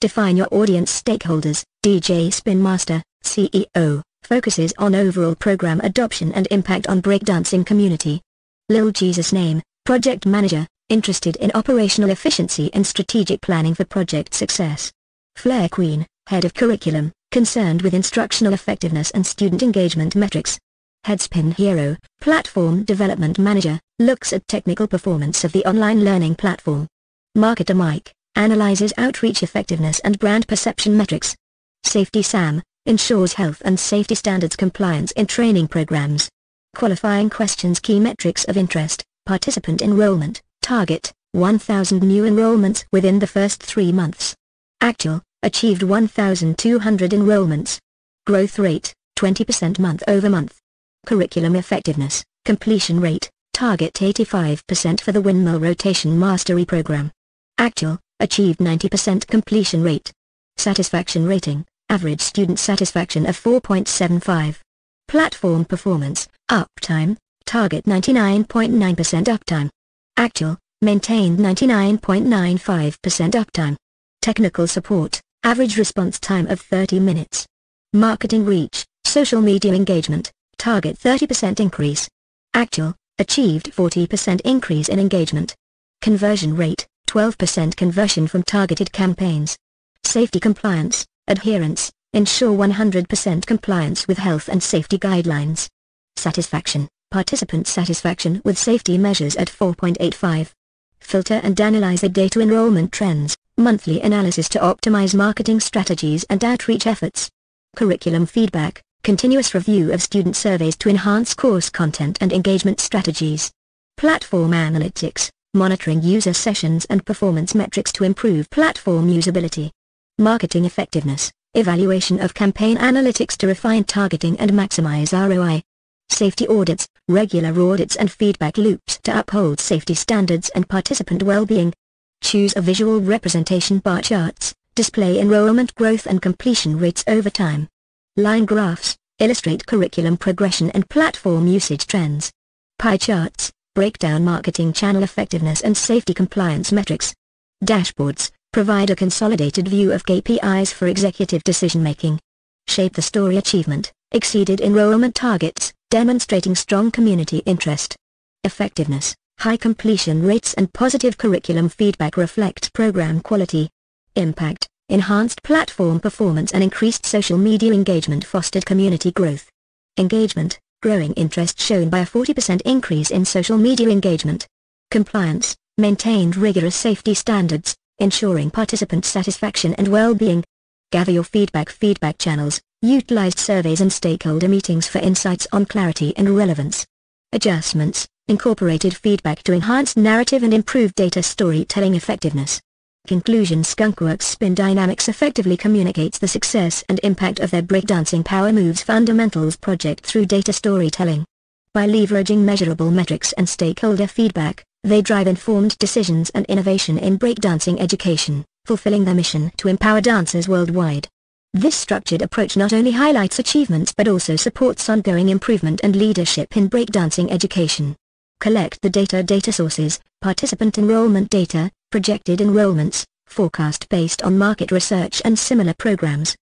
Define your audience stakeholders. DJ Spin Master, CEO, focuses on overall program adoption and impact on breakdancing community. Lil Jesus Name, Project Manager, interested in operational efficiency and strategic planning for project success. Flair Queen, Head of Curriculum, concerned with instructional effectiveness and student engagement metrics. Headspin Hero, Platform Development Manager, looks at technical performance of the online learning platform. Marketer Mike, analyzes outreach effectiveness and brand perception metrics. Safety Sam, ensures health and safety standards compliance in training programs. Qualifying questions. Key metrics of interest: participant enrollment, target, 1,000 new enrollments within the first 3 months. Actual, achieved 1,200 enrollments. Growth rate, 20% month-over-month. Curriculum effectiveness, completion rate, target 85% for the Windmill Rotation Mastery Program. Actual, achieved 90% completion rate. Satisfaction rating, average student satisfaction of 4.75. Platform performance, uptime, target 99.9% uptime. Actual, maintained 99.95% uptime. Technical support, average response time of 30 minutes. Marketing reach, social media engagement, target 30% increase. Actual, achieved 40% increase in engagement. Conversion rate, 12% conversion from targeted campaigns. Safety compliance, adherence, ensure 100% compliance with health and safety guidelines. Satisfaction, participant satisfaction with safety measures at 4.85. Filter and analyze the data enrollment trends, monthly analysis to optimize marketing strategies and outreach efforts. Curriculum feedback, continuous review of student surveys to enhance course content and engagement strategies. Platform analytics, monitoring user sessions and performance metrics to improve platform usability. Marketing effectiveness, evaluation of campaign analytics to refine targeting and maximize ROI. Safety audits, regular audits and feedback loops to uphold safety standards and participant well-being. Choose a visual representation. Bar charts, display enrollment growth and completion rates over time. Line graphs, illustrate curriculum progression and platform usage trends. Pie charts, break down marketing channel effectiveness and safety compliance metrics. Dashboards, provide a consolidated view of KPIs for executive decision-making. Shape the story. Achievement, exceeded enrollment targets, demonstrating strong community interest. Effectiveness, high completion rates and positive curriculum feedback reflect program quality. Impact, enhanced platform performance and increased social media engagement fostered community growth. Engagement, growing interest shown by a 40% increase in social media engagement. Compliance, maintained rigorous safety standards, ensuring participant satisfaction and well-being. Gather your feedback. Feedback channels, utilized surveys and stakeholder meetings for insights on clarity and relevance. Adjustments, incorporated feedback to enhance narrative and improve data storytelling effectiveness. Conclusion. Skunkworks Spin Dynamics effectively communicates the success and impact of their breakdancing power moves fundamentals project through data storytelling. By leveraging measurable metrics and stakeholder feedback, they drive informed decisions and innovation in breakdancing education, fulfilling their mission to empower dancers worldwide. This structured approach not only highlights achievements but also supports ongoing improvement and leadership in breakdancing education. Collect the data. Data sources, participant enrollment data, projected enrollments, forecast based on market research and similar programs.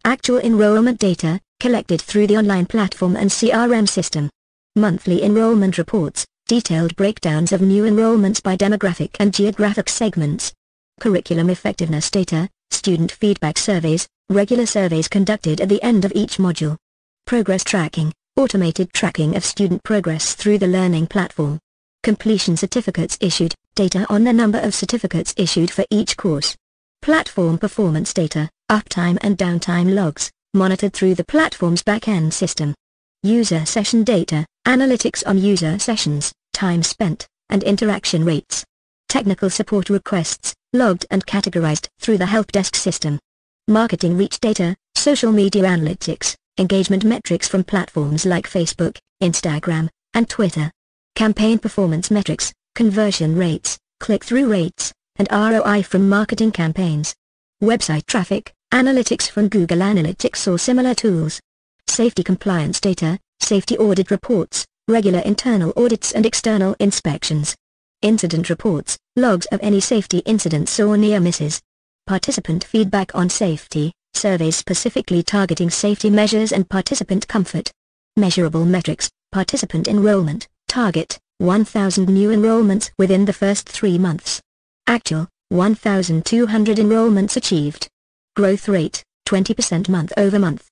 Actual enrollment data, collected through the online platform and CRM system. Monthly enrollment reports, detailed breakdowns of new enrollments by demographic and geographic segments. Curriculum effectiveness data, student feedback surveys, regular surveys conducted at the end of each module. Progress tracking, automated tracking of student progress through the learning platform. Completion certificates issued, data on the number of certificates issued for each course. Platform performance data, uptime and downtime logs, monitored through the platform's back-end system. User session data, analytics on user sessions, time spent, and interaction rates. Technical support requests, logged and categorized through the help desk system. Marketing reach data, social media analytics, engagement metrics from platforms like Facebook, Instagram, and Twitter. Campaign performance metrics, conversion rates, click-through rates, and ROI from marketing campaigns. Website traffic, analytics from Google Analytics or similar tools. Safety compliance data, safety audit reports, regular internal audits and external inspections. Incident reports, logs of any safety incidents or near misses. Participant feedback on safety, surveys specifically targeting safety measures and participant comfort. Measurable metrics, participant enrollment, target, 1,000 new enrollments within the first 3 months. Actual, 1,200 enrollments achieved. Growth rate, 20% month-over-month.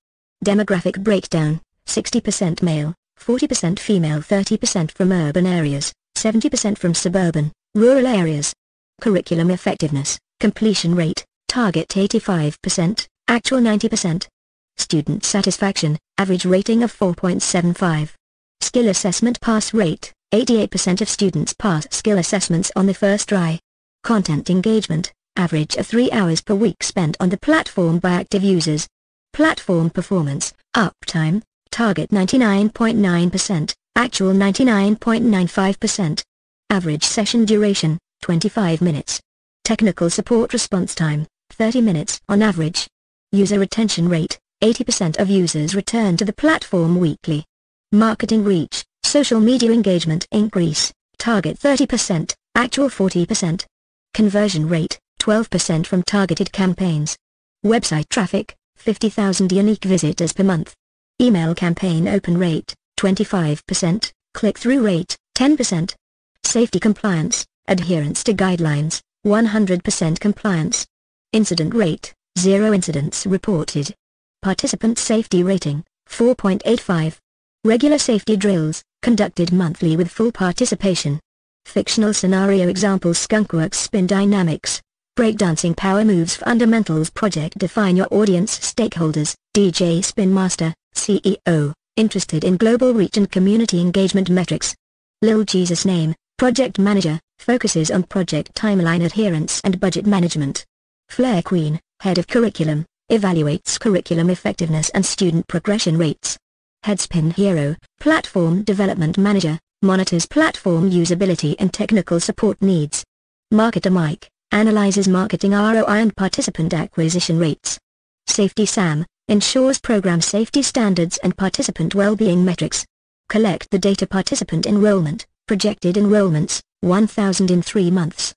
Demographic breakdown, 60% male, 40% female, 30% from urban areas, 70% from suburban, rural areas. Curriculum effectiveness, completion rate, target 85%, actual 90%. Student satisfaction, average rating of 4.75. Skill assessment pass rate, 88% of students pass skill assessments on the first try. Content engagement, average of 3 hours per week spent on the platform by active users. Platform performance, uptime, target 99.9%, actual 99.95%. Average session duration, 25 minutes. Technical support response time, 30 minutes on average. User retention rate, 80% of users return to the platform weekly. Marketing reach, social media engagement increase, target 30%, actual 40%. Conversion rate, 12% from targeted campaigns. Website traffic, 50,000 unique visitors per month. Email campaign open rate, 25%, click-through rate, 10%. Safety compliance, adherence to guidelines, 100% compliance. Incident rate, 0 incidents reported. Participant safety rating, 4.85. Regular safety drills, conducted monthly with full participation. Fictional scenario examples: Skunkworks Spin Dynamics. Breakdancing Power Moves Fundamentals Project. Define your audience stakeholders. DJ Spin Master, CEO, interested in global reach and community engagement metrics. Lil Jesus Name, Project Manager, focuses on project timeline adherence and budget management. Flair Queen, Head of Curriculum, evaluates curriculum effectiveness and student progression rates. Headspin Hero, Platform Development Manager, monitors platform usability and technical support needs. Marketer Mike, analyzes marketing ROI and participant acquisition rates. Safety Sam, ensures program safety standards and participant well-being metrics. Collect the data: participant enrollment, projected enrollments, 1,000 in 3 months.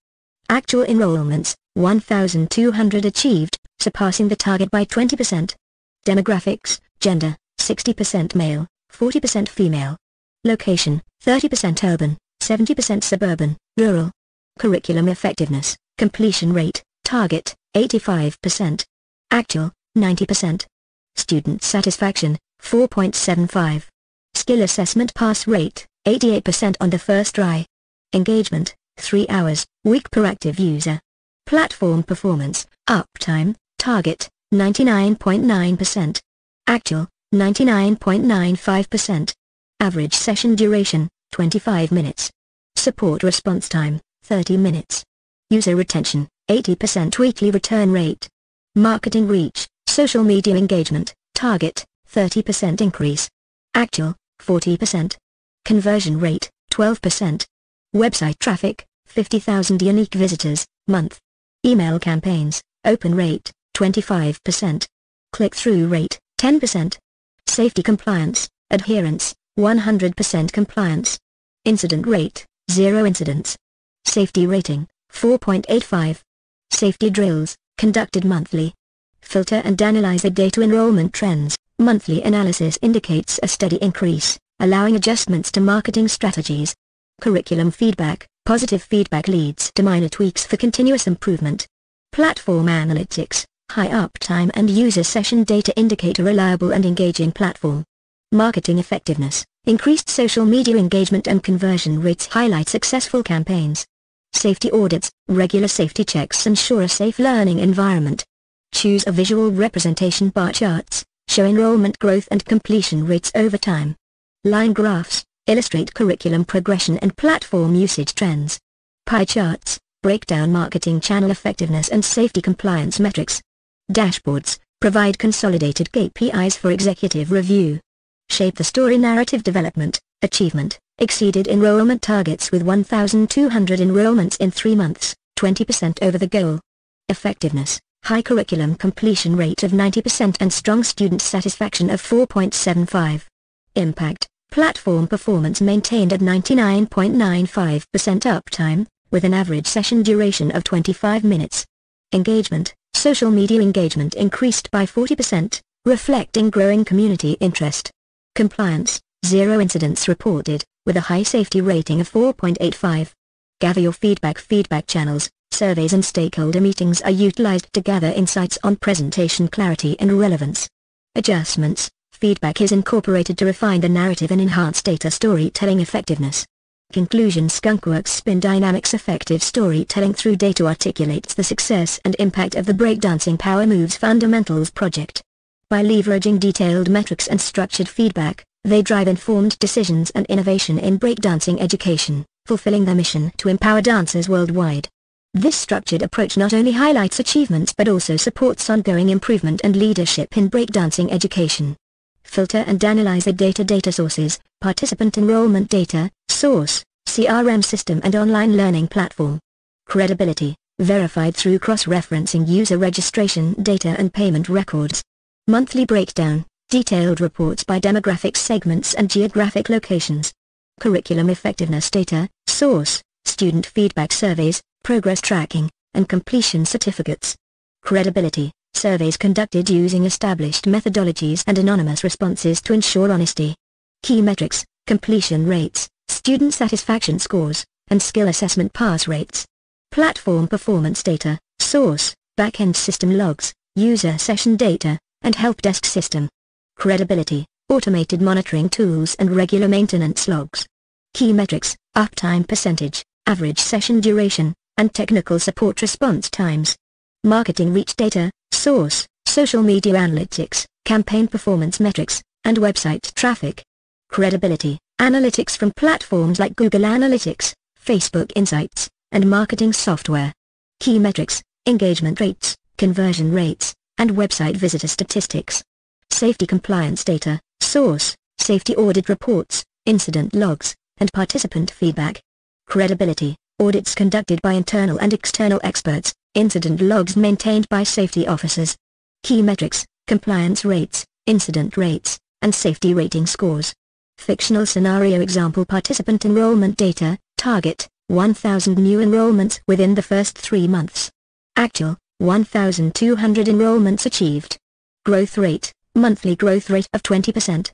Actual enrollments, 1,200 achieved, surpassing the target by 20%. Demographics, gender, 60% male, 40% female. Location, 30% urban, 70% suburban, rural. Curriculum effectiveness, completion rate, target, 85%. Actual, 90%. Student satisfaction, 4.75. Skill assessment pass rate, 88% on the first try. Engagement, 3 hours, week per active user. Platform performance, uptime, target, 99.9%. Actual, 99.95%. Average session duration, 25 minutes. Support response time, 30 minutes. User retention, 80% weekly return rate. Marketing reach, social media engagement, target, 30% increase. Actual, 40%. Conversion rate, 12%. Website traffic, 50,000 unique visitors, month. Email campaigns, open rate, 25%. Click-through rate, 10%. Safety compliance, adherence, 100% compliance. Incident rate, 0 incidents. Safety rating, 4.85. Safety drills, conducted monthly. Filter and analyze the data: enrollment trends. Monthly analysis indicates a steady increase, allowing adjustments to marketing strategies. Curriculum feedback, positive feedback leads to minor tweaks for continuous improvement. Platform analytics, high uptime and user session data indicate a reliable and engaging platform. Marketing effectiveness, increased social media engagement and conversion rates highlight successful campaigns. Safety audits, regular safety checks ensure a safe learning environment. Choose a visual representation: bar charts, show enrollment growth and completion rates over time. Line graphs, illustrate curriculum progression and platform usage trends. Pie charts, break down marketing channel effectiveness and safety compliance metrics. Dashboards, provide consolidated KPIs for executive review. Shape the story: narrative development, achievement, exceeded enrollment targets with 1,200 enrollments in 3 months, 20% over the goal. Effectiveness, high curriculum completion rate of 90% and strong student satisfaction of 4.75. Impact, platform performance maintained at 99.95% uptime, with an average session duration of 25 minutes. Engagement, Social media engagement increased by 40%, reflecting growing community interest. Compliance, 0 incidents reported, with a high safety rating of 4.85. Gather your feedback. Feedback channels, surveys and stakeholder meetings are utilized to gather insights on presentation clarity and relevance. Adjustments, feedback is incorporated to refine the narrative and enhance data storytelling effectiveness. Conclusion. Skunkworks Spin Dynamics effective storytelling through data articulates the success and impact of the Breakdancing Power Moves Fundamentals project. By leveraging detailed metrics and structured feedback, they drive informed decisions and innovation in breakdancing education, fulfilling their mission to empower dancers worldwide. This structured approach not only highlights achievements but also supports ongoing improvement and leadership in breakdancing education. Filter and analyze the data sources, participant enrollment data, source, CRM system and online learning platform. Credibility, verified through cross-referencing user registration data and payment records. Monthly breakdown, detailed reports by demographic segments and geographic locations. Curriculum effectiveness data, source, student feedback surveys, progress tracking, and completion certificates. Credibility, surveys conducted using established methodologies and anonymous responses to ensure honesty. Key metrics, completion rates, student satisfaction scores, and skill assessment pass rates. Platform performance data, source, backend system logs, user session data, and help desk system. Credibility, automated monitoring tools and regular maintenance logs. Key metrics, uptime percentage, average session duration, and technical support response times. Marketing reach data, source, social media analytics, campaign performance metrics, and website traffic. Credibility, analytics from platforms like Google Analytics, Facebook Insights, and marketing software. Key metrics, engagement rates, conversion rates, and website visitor statistics. Safety compliance data, source, safety audit reports, incident logs, and participant feedback. Credibility, audits conducted by internal and external experts, incident logs maintained by safety officers. Key metrics, compliance rates, incident rates, and safety rating scores. Fictional scenario example participant enrollment data, target, 1,000 new enrollments within the first 3 months. Actual, 1,200 enrollments achieved. Growth rate, monthly growth rate of 20%.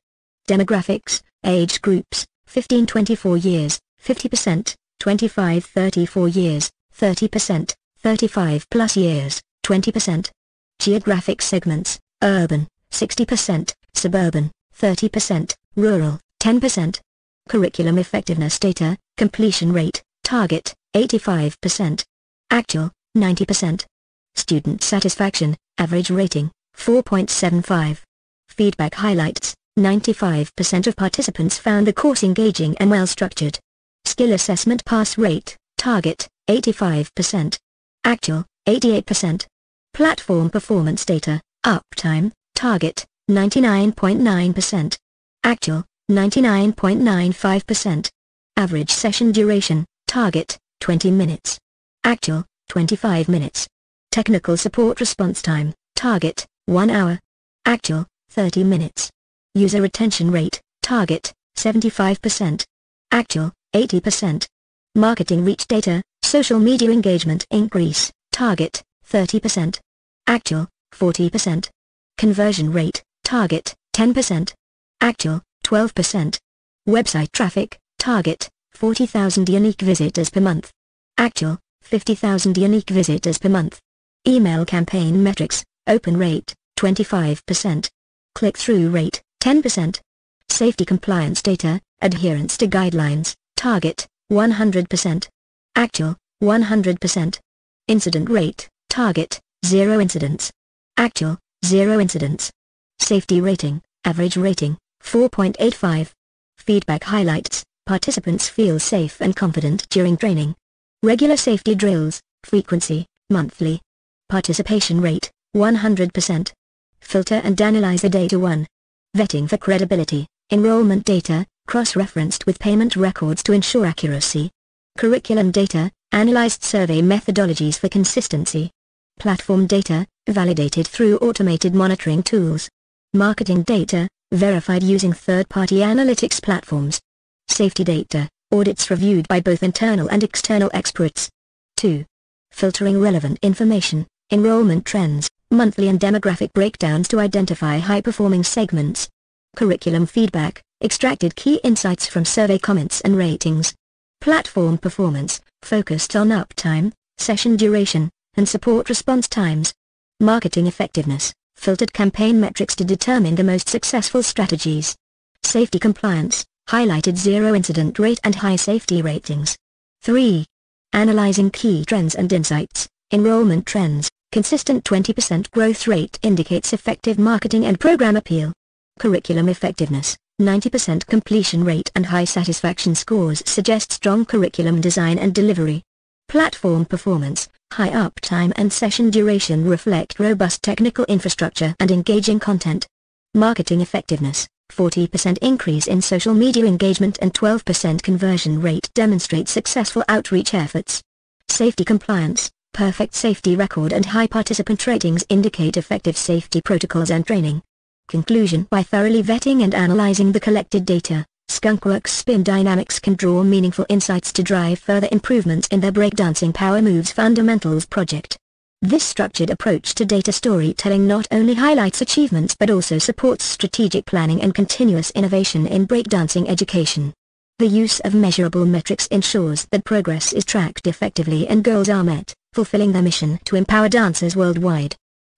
Demographics, age groups, 15-24 years, 50%, 25-34 years, 30%, 35+ years, 20%. Geographic segments, urban, 60%, suburban, 30%, rural, 10%. Curriculum effectiveness data, completion rate, target, 85%. Actual, 90%. Student satisfaction, average rating, 4.75. Feedback highlights, 95% of participants found the course engaging and well-structured. Skill assessment pass rate, target, 85%. Actual, 88%. Platform performance data, uptime, target, 99.9%. Actual, 99.95%. Average session duration, target, 20 minutes. Actual, 25 minutes. Technical support response time, target, 1 hour. Actual, 30 minutes. User retention rate, target, 75%. Actual, 80%. Marketing reach data, social media engagement increase, target, 30%. Actual, 40%. Conversion rate, target, 10%. Actual, 12%. Website traffic, target, 40,000 unique visitors per month. Actual, 50,000 unique visitors per month. Email campaign metrics, open rate, 25%. Click-through rate, 10%. Safety compliance data, adherence to guidelines, target, 100%. Actual, 100%. Incident rate, target, 0 incidents. Actual, 0 incidents. Safety rating, average rating, 4.85. Feedback highlights, participants feel safe and confident during training. Regular safety drills, frequency, monthly. Participation rate, 100%. Filter and analyze the data. 1. Vetting for credibility, enrollment data, cross-referenced with payment records to ensure accuracy. Curriculum data, analyzed survey methodologies for consistency. Platform data, validated through automated monitoring tools. Marketing data, verified using third-party analytics platforms. Safety data, audits reviewed by both internal and external experts. 2. Filtering relevant information, Enrollment trends, monthly and demographic breakdowns to identify high-performing segments. Curriculum feedback, extracted key insights from survey comments and ratings. Platform performance, focused on uptime, session duration, and support response times. Marketing effectiveness, filtered campaign metrics to determine the most successful strategies. Safety compliance, highlighted zero incident rate and high safety ratings. 3. Analyzing key trends and insights. Enrollment trends, consistent 20% growth rate indicates effective marketing and program appeal. Curriculum effectiveness, 90% completion rate and high satisfaction scores suggest strong curriculum design and delivery. Platform performance, high uptime and session duration reflect robust technical infrastructure and engaging content. Marketing effectiveness, 40% increase in social media engagement and 12% conversion rate demonstrate successful outreach efforts. Safety compliance, perfect safety record and high participant ratings indicate effective safety protocols and training. Conclusion: by thoroughly vetting and analyzing the collected data, Skunkworks Spin Dynamics can draw meaningful insights to drive further improvements in their Breakdancing Power Moves Fundamentals project. This structured approach to data storytelling not only highlights achievements but also supports strategic planning and continuous innovation in breakdancing education. The use of measurable metrics ensures that progress is tracked effectively and goals are met, fulfilling their mission to empower dancers worldwide.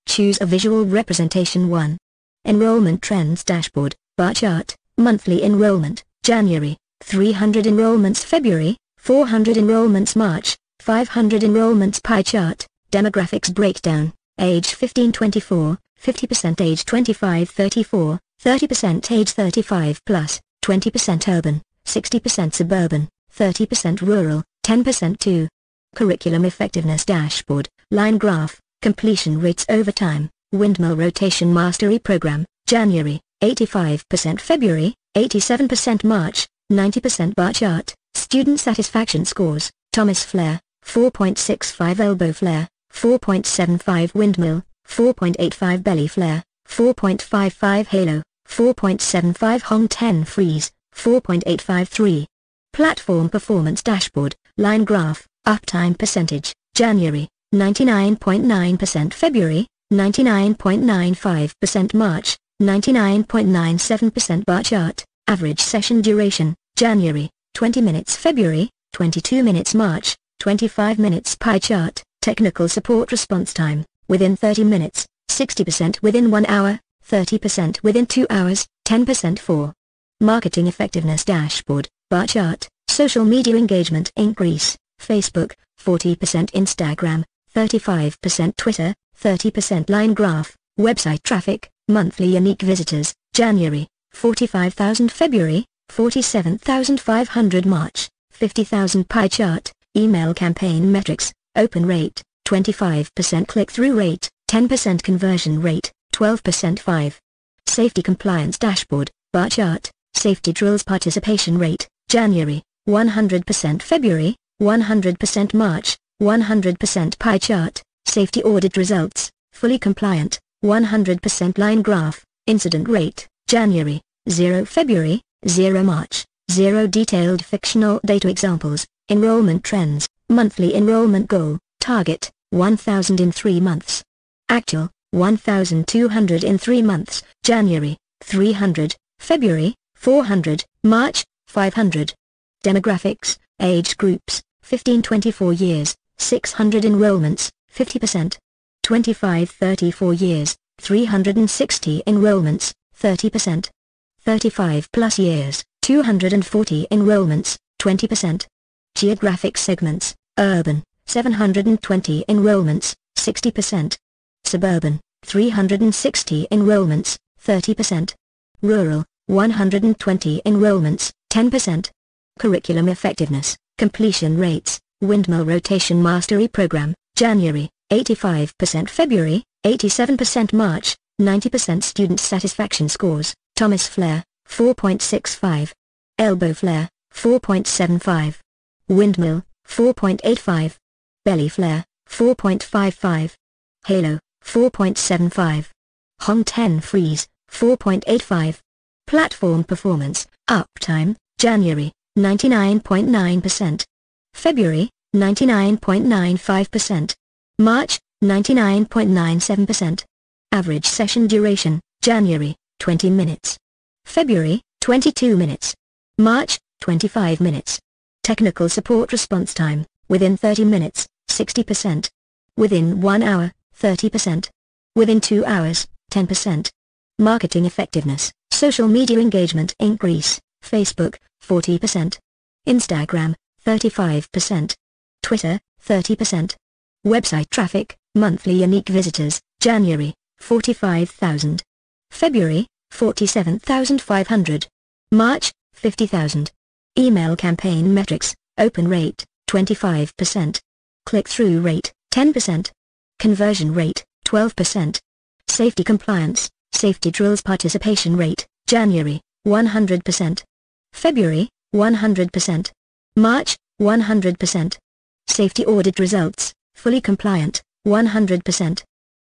Choose a visual representation. 1. Enrollment Trends Dashboard, Bar Chart, Monthly Enrollment, January, 300 Enrollments February, 400 Enrollments March, 500 Enrollments Pie Chart, Demographics Breakdown, Age 15-24, 50% Age 25-34, 30% Age 35 plus, 20% Urban, 60% Suburban, 30% Rural, 10% 2. Curriculum Effectiveness Dashboard, Line Graph, Completion Rates Over Time, Windmill Rotation Mastery Program, January, 85% February, 87% March, 90% Bar Chart, Student Satisfaction Scores, Thomas Flare, 4.65 Elbow Flare, 4.75 Windmill, 4.85 Belly Flare, 4.55 Halo, 4.75 Hong 10 Freeze, 4.853. Platform Performance Dashboard, Line Graph, Uptime Percentage, January, 99.9% February, 99.95% March, 99.97% Bar Chart, Average Session Duration, January, 20 minutes February, 22 minutes March, 25 minutes Pie Chart, Technical Support Response Time, within 30 minutes, 60% within 1 hour, 30% within 2 hours, 10% 4. Marketing Effectiveness Dashboard, Bar Chart, Social Media Engagement Increase, Facebook, 40% Instagram, 35% Twitter, 30% Line Graph, Website Traffic, Monthly Unique Visitors, January, 45,000 February, 47,500 March, 50,000 Pie Chart, Email Campaign Metrics, Open Rate, 25% Click-Through Rate, 10% Conversion Rate, 12% 5. Safety Compliance Dashboard, Bar Chart, Safety Drills Participation Rate, January, 100% February, 100% March, 100% Pie Chart, Safety Audit Results, Fully Compliant, 100% Line Graph, Incident Rate, January, 0 February, 0 March, 0 Detailed Fictional Data Examples, Enrollment Trends, Monthly Enrollment Goal, Target, 1,000 in 3 months. Actual, 1,200 in 3 months, January, 300, February, 400, March, 500. Demographics, Age Groups, 15-24 years, 600 enrollments, 50%. 25-34 years, 360 enrollments, 30%. 35 plus years, 240 enrollments, 20%. Geographic segments, Urban, 720 enrollments, 60%. Suburban, 360 enrollments, 30%. Rural, 120 enrollments, 10%. Curriculum Effectiveness, Completion Rates, Windmill Rotation Mastery Program, January, 85% February, 87% March, 90% Student Satisfaction Scores, Thomas Flare, 4.65. Elbow Flare, 4.75. Windmill, 4.85. Belly Flare, 4.55. Halo, 4.75. Hong 10 Freeze, 4.85. Platform Performance, Uptime, January, 99.9%. February, 99.95%. March, 99.97%. Average session duration, January, 20 minutes. February, 22 minutes. March, 25 minutes. Technical support response time, within 30 minutes, 60%. Within 1 hour, 30%. Within 2 hours, 10%. Marketing effectiveness, social media engagement increase, Facebook, 40%. Instagram, 35%. Twitter, 30%. Website traffic, monthly unique visitors, January, 45,000. February, 47,500. March, 50,000. Email campaign metrics, open rate, 25%. Click-through rate, 10%. Conversion rate, 12%. Safety compliance, safety drills participation rate, January, 100%. February, 100%. March, 100%. Safety audit results, fully compliant, 100%.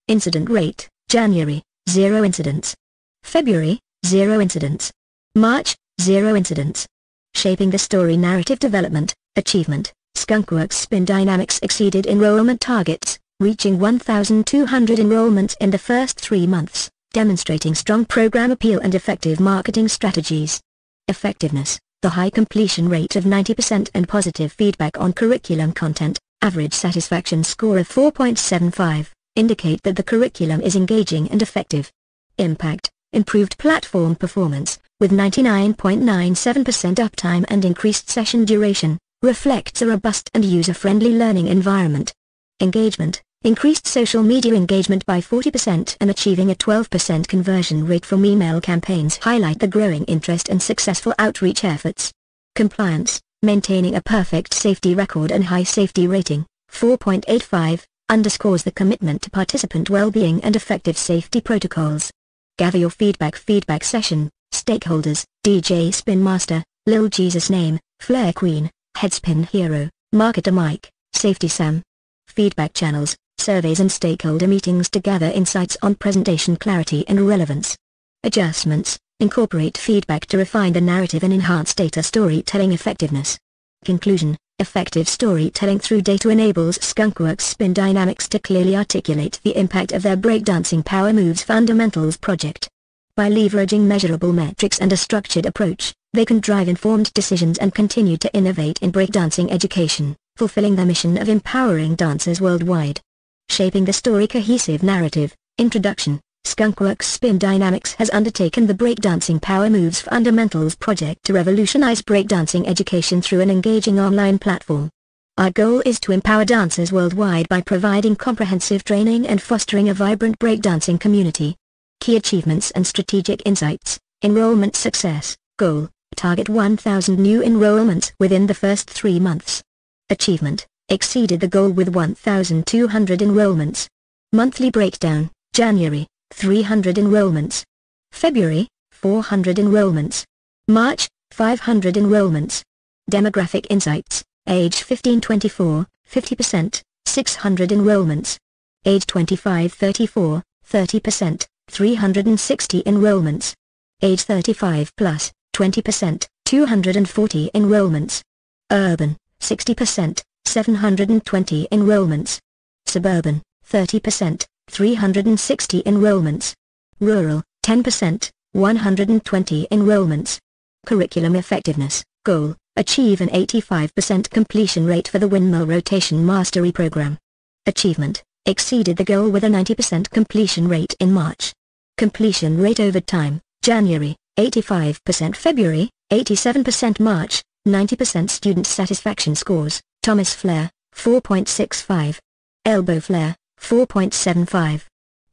Incident rate, January, 0 incidents. February, 0 incidents. March, 0 incidents. Shaping the story narrative development, achievement, Skunkworks Spin Dynamics exceeded enrollment targets, reaching 1,200 enrollments in the first 3 months, demonstrating strong program appeal and effective marketing strategies. Effectiveness, the high completion rate of 90% and positive feedback on curriculum content, average satisfaction score of 4.75, indicate that the curriculum is engaging and effective. Impact, improved platform performance, with 99.97% uptime and increased session duration, reflects a robust and user-friendly learning environment. Engagement, increased social media engagement by 40% and achieving a 12% conversion rate from email campaigns highlight the growing interest and successful outreach efforts. Compliance, maintaining a perfect safety record and high safety rating, 4.85, underscores the commitment to participant well-being and effective safety protocols. Gather your feedback session, stakeholders, DJ Spin Master, Lil Jesus Name, Flair Queen, Headspin Hero, Marketer Mike, Safety Sam. Feedback channels, surveys and stakeholder meetings to gather insights on presentation clarity and relevance. Adjustments, incorporate feedback to refine the narrative and enhance data storytelling effectiveness. Conclusion, effective storytelling through data enables Skunkworks Spin Dynamics to clearly articulate the impact of their breakdancing Power Moves Fundamentals project. By leveraging measurable metrics and a structured approach, they can drive informed decisions and continue to innovate in breakdancing education, fulfilling their mission of empowering dancers worldwide. Shaping the story cohesive narrative. Introduction. Skunkworks Spin Dynamics has undertaken the Breakdancing Power Moves Fundamentals project to revolutionize breakdancing education through an engaging online platform. Our goal is to empower dancers worldwide by providing comprehensive training and fostering a vibrant breakdancing community. Key achievements and strategic insights. Enrollment success. Goal, target 1,000 new enrollments within the first 3 months. Achievement, exceeded the goal with 1,200 enrollments. Monthly breakdown, January, 300 enrollments. February, 400 enrollments. March, 500 enrollments. Demographic insights, age 15-24, 50%, 600 enrollments. Age 25-34, 30%, 360 enrollments. Age 35 plus, 20%, 240 enrollments. Urban, 60%, 720 enrollments. Suburban, 30%, 360 enrollments. Rural, 10%, 120 enrollments. Curriculum effectiveness, goal, achieve an 85% completion rate for the Windmill Rotation Mastery Program. Achievement, exceeded the goal with a 90% completion rate in March. Completion rate over time, January, 85% February, 87% March, 90% student satisfaction scores, Thomas Flair, 4.65. Elbow Flare, 4.75.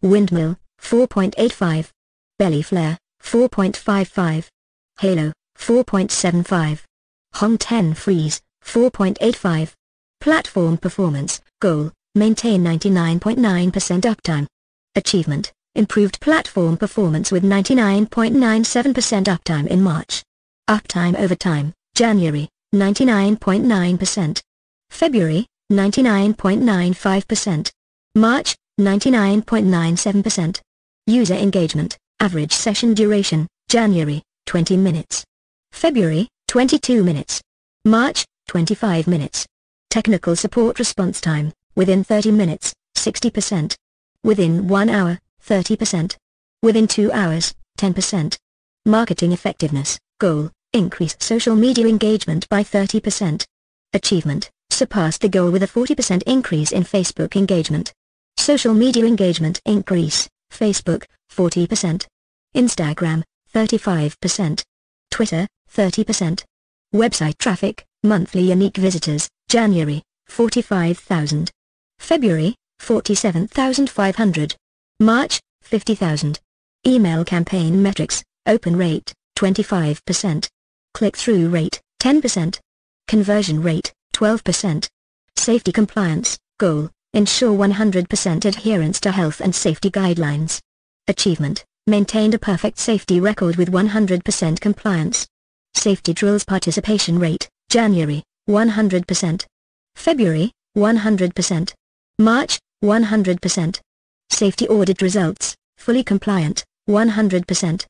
Windmill, 4.85. Belly Flare, 4.55. Halo, 4.75. Hong 10 Freeze, 4.85. Platform performance, goal, maintain 99.9% uptime. Achievement, improved platform performance with 99.97% uptime in March. Uptime over time, January, 99.9%. February, 99.95%. March, 99.97%. User engagement, average session duration, January, 20 minutes. February, 22 minutes. March, 25 minutes. Technical support response time, within 30 minutes, 60%. Within 1 hour, 30%. Within 2 hours, 10%. Marketing effectiveness, goal, increase social media engagement by 30%. Achievement, surpassed the goal with a 40% increase in Facebook engagement. Social media engagement increase, Facebook, 40%. Instagram, 35%. Twitter, 30%. Website traffic, monthly unique visitors, January, 45,000. February, 47,500. March, 50,000. Email campaign metrics, open rate, 25%. Click-through rate, 10%. Conversion rate, 12%. Safety compliance, goal, ensure 100% adherence to health and safety guidelines. Achievement, maintained a perfect safety record with 100% compliance. Safety drills participation rate, January, 100%. February, 100%. March, 100%. Safety audit results, fully compliant, 100%.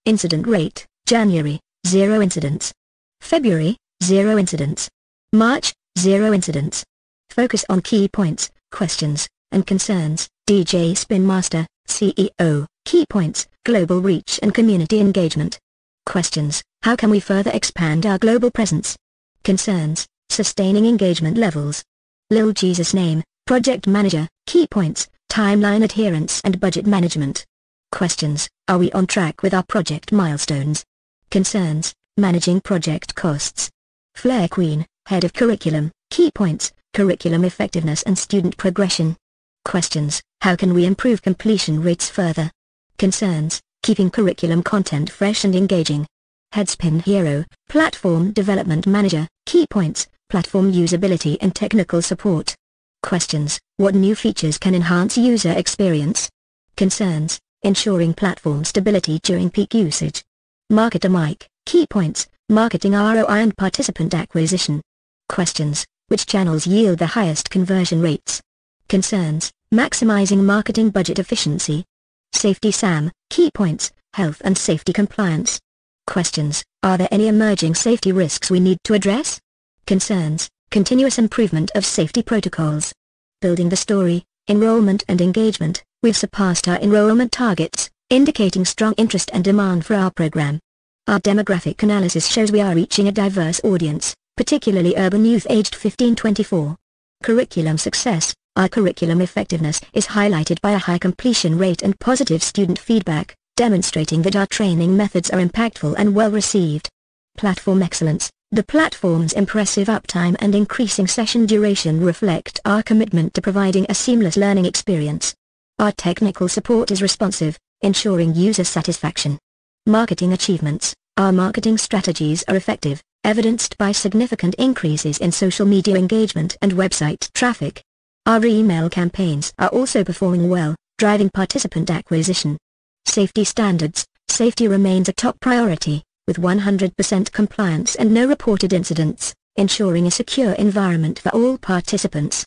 Incident rate, January, 0 incidents. February, 0 incidents. March, 0 incidents. Focus on key points, questions, and concerns. DJ Spin Master, CEO. Key points, global reach and community engagement. Questions, how can we further expand our global presence? Concerns, sustaining engagement levels. Lil Jesus name, project manager. Key points, timeline adherence and budget management. Questions, are we on track with our project milestones? Concerns, managing project costs. Flair Queen, head of curriculum. Key points, curriculum effectiveness and student progression. Questions, how can we improve completion rates further? Concerns, keeping curriculum content fresh and engaging. Headspin Hero, platform development manager. Key points, platform usability and technical support. Questions, what new features can enhance user experience? Concerns, ensuring platform stability during peak usage. Marketer Mike, key points, marketing ROI and participant acquisition. Questions, which channels yield the highest conversion rates? Concerns, maximizing marketing budget efficiency. Safety Sam, key points, health and safety compliance. Questions, are there any emerging safety risks we need to address? Concerns, continuous improvement of safety protocols. Building the story, enrollment and engagement. We've surpassed our enrollment targets, indicating strong interest and demand for our program. Our demographic analysis shows we are reaching a diverse audience, particularly urban youth aged 15-24. Curriculum success. Our curriculum effectiveness is highlighted by a high completion rate and positive student feedback, demonstrating that our training methods are impactful and well received. Platform excellence. The platform's impressive uptime and increasing session duration reflect our commitment to providing a seamless learning experience. Our technical support is responsive, ensuring user satisfaction. Marketing achievements. Our marketing strategies are effective, evidenced by significant increases in social media engagement and website traffic. Our email campaigns are also performing well, driving participant acquisition. Safety standards. Safety remains a top priority, with 100% compliance and no reported incidents, ensuring a secure environment for all participants.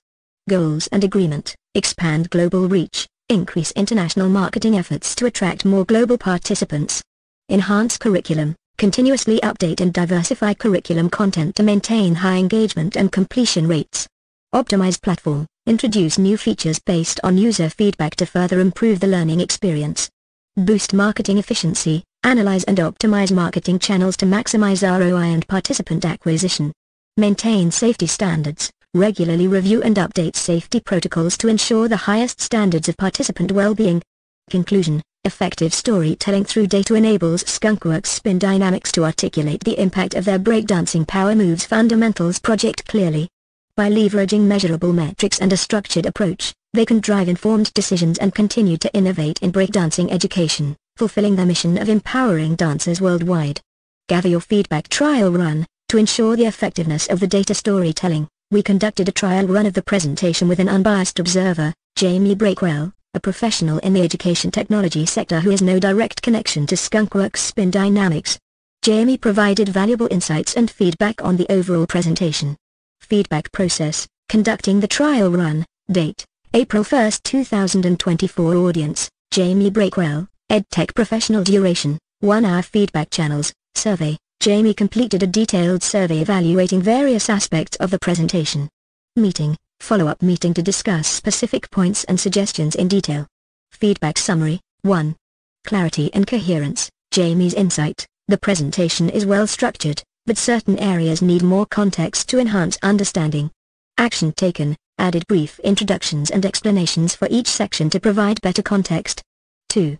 Goals and agreement. Expand global reach, increase international marketing efforts to attract more global participants. Enhance curriculum. Continuously update and diversify curriculum content to maintain high engagement and completion rates. Optimize platform. Introduce new features based on user feedback to further improve the learning experience. Boost marketing efficiency. Analyze and optimize marketing channels to maximize ROI and participant acquisition. Maintain safety standards. Regularly review and update safety protocols to ensure the highest standards of participant well-being. Conclusion. Effective storytelling through data enables Skunkworks Spin Dynamics to articulate the impact of their breakdancing power moves fundamentals project clearly. By leveraging measurable metrics and a structured approach, they can drive informed decisions and continue to innovate in breakdancing education, fulfilling their mission of empowering dancers worldwide. Gather your feedback trial run. To ensure the effectiveness of the data storytelling, we conducted a trial run of the presentation with an unbiased observer, Jamie Breakwell, a professional in the education technology sector who has no direct connection to Skunkworks Spin Dynamics. Jamie provided valuable insights and feedback on the overall presentation. Feedback process. Conducting the trial run. Date, April 1, 2024. Audience, Jamie Breakwell, EdTech professional. Duration, 1 hour. Feedback channels. Survey. Jamie completed a detailed survey evaluating various aspects of the presentation. Meeting. Follow-up meeting to discuss specific points and suggestions in detail. Feedback summary. 1. Clarity and coherence. Jamie's insight. The presentation is well structured, but certain areas need more context to enhance understanding. Action taken. Added brief introductions and explanations for each section to provide better context. 2.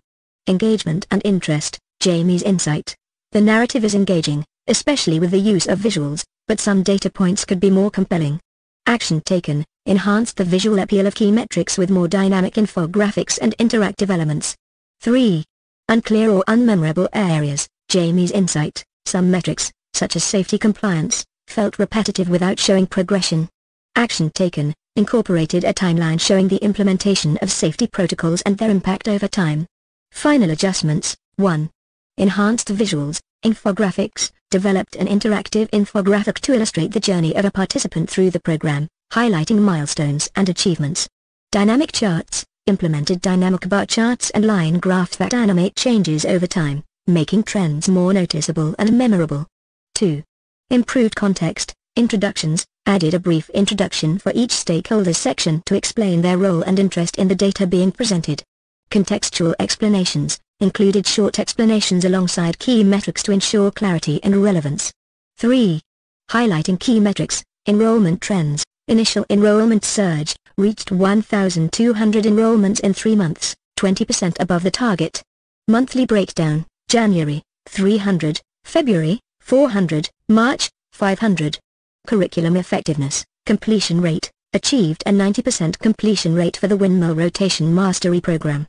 Engagement and interest. Jamie's insight. The narrative is engaging, especially with the use of visuals, but some data points could be more compelling. Action taken. Enhanced the visual appeal of key metrics with more dynamic infographics and interactive elements. 3. Unclear or unmemorable areas. Jamie's insight. Some metrics, such as safety compliance, felt repetitive without showing progression. Action taken. Incorporated a timeline showing the implementation of safety protocols and their impact over time. Final adjustments. 1. Enhanced visuals, infographics. Developed an interactive infographic to illustrate the journey of a participant through the program, highlighting milestones and achievements. Dynamic charts. Implemented dynamic bar charts and line graphs that animate changes over time, making trends more noticeable and memorable. 2. Improved context. Introductions. Added a brief introduction for each stakeholder's section to explain their role and interest in the data being presented. Contextual explanations. Included short explanations alongside key metrics to ensure clarity and relevance. 3. Highlighting key metrics. Enrollment trends. Initial enrollment surge, reached 1,200 enrollments in 3 months, 20% above the target. Monthly breakdown. January, 300, February, 400, March, 500. Curriculum effectiveness. Completion rate. Achieved a 90% completion rate for the Windmill Rotation Mastery Program.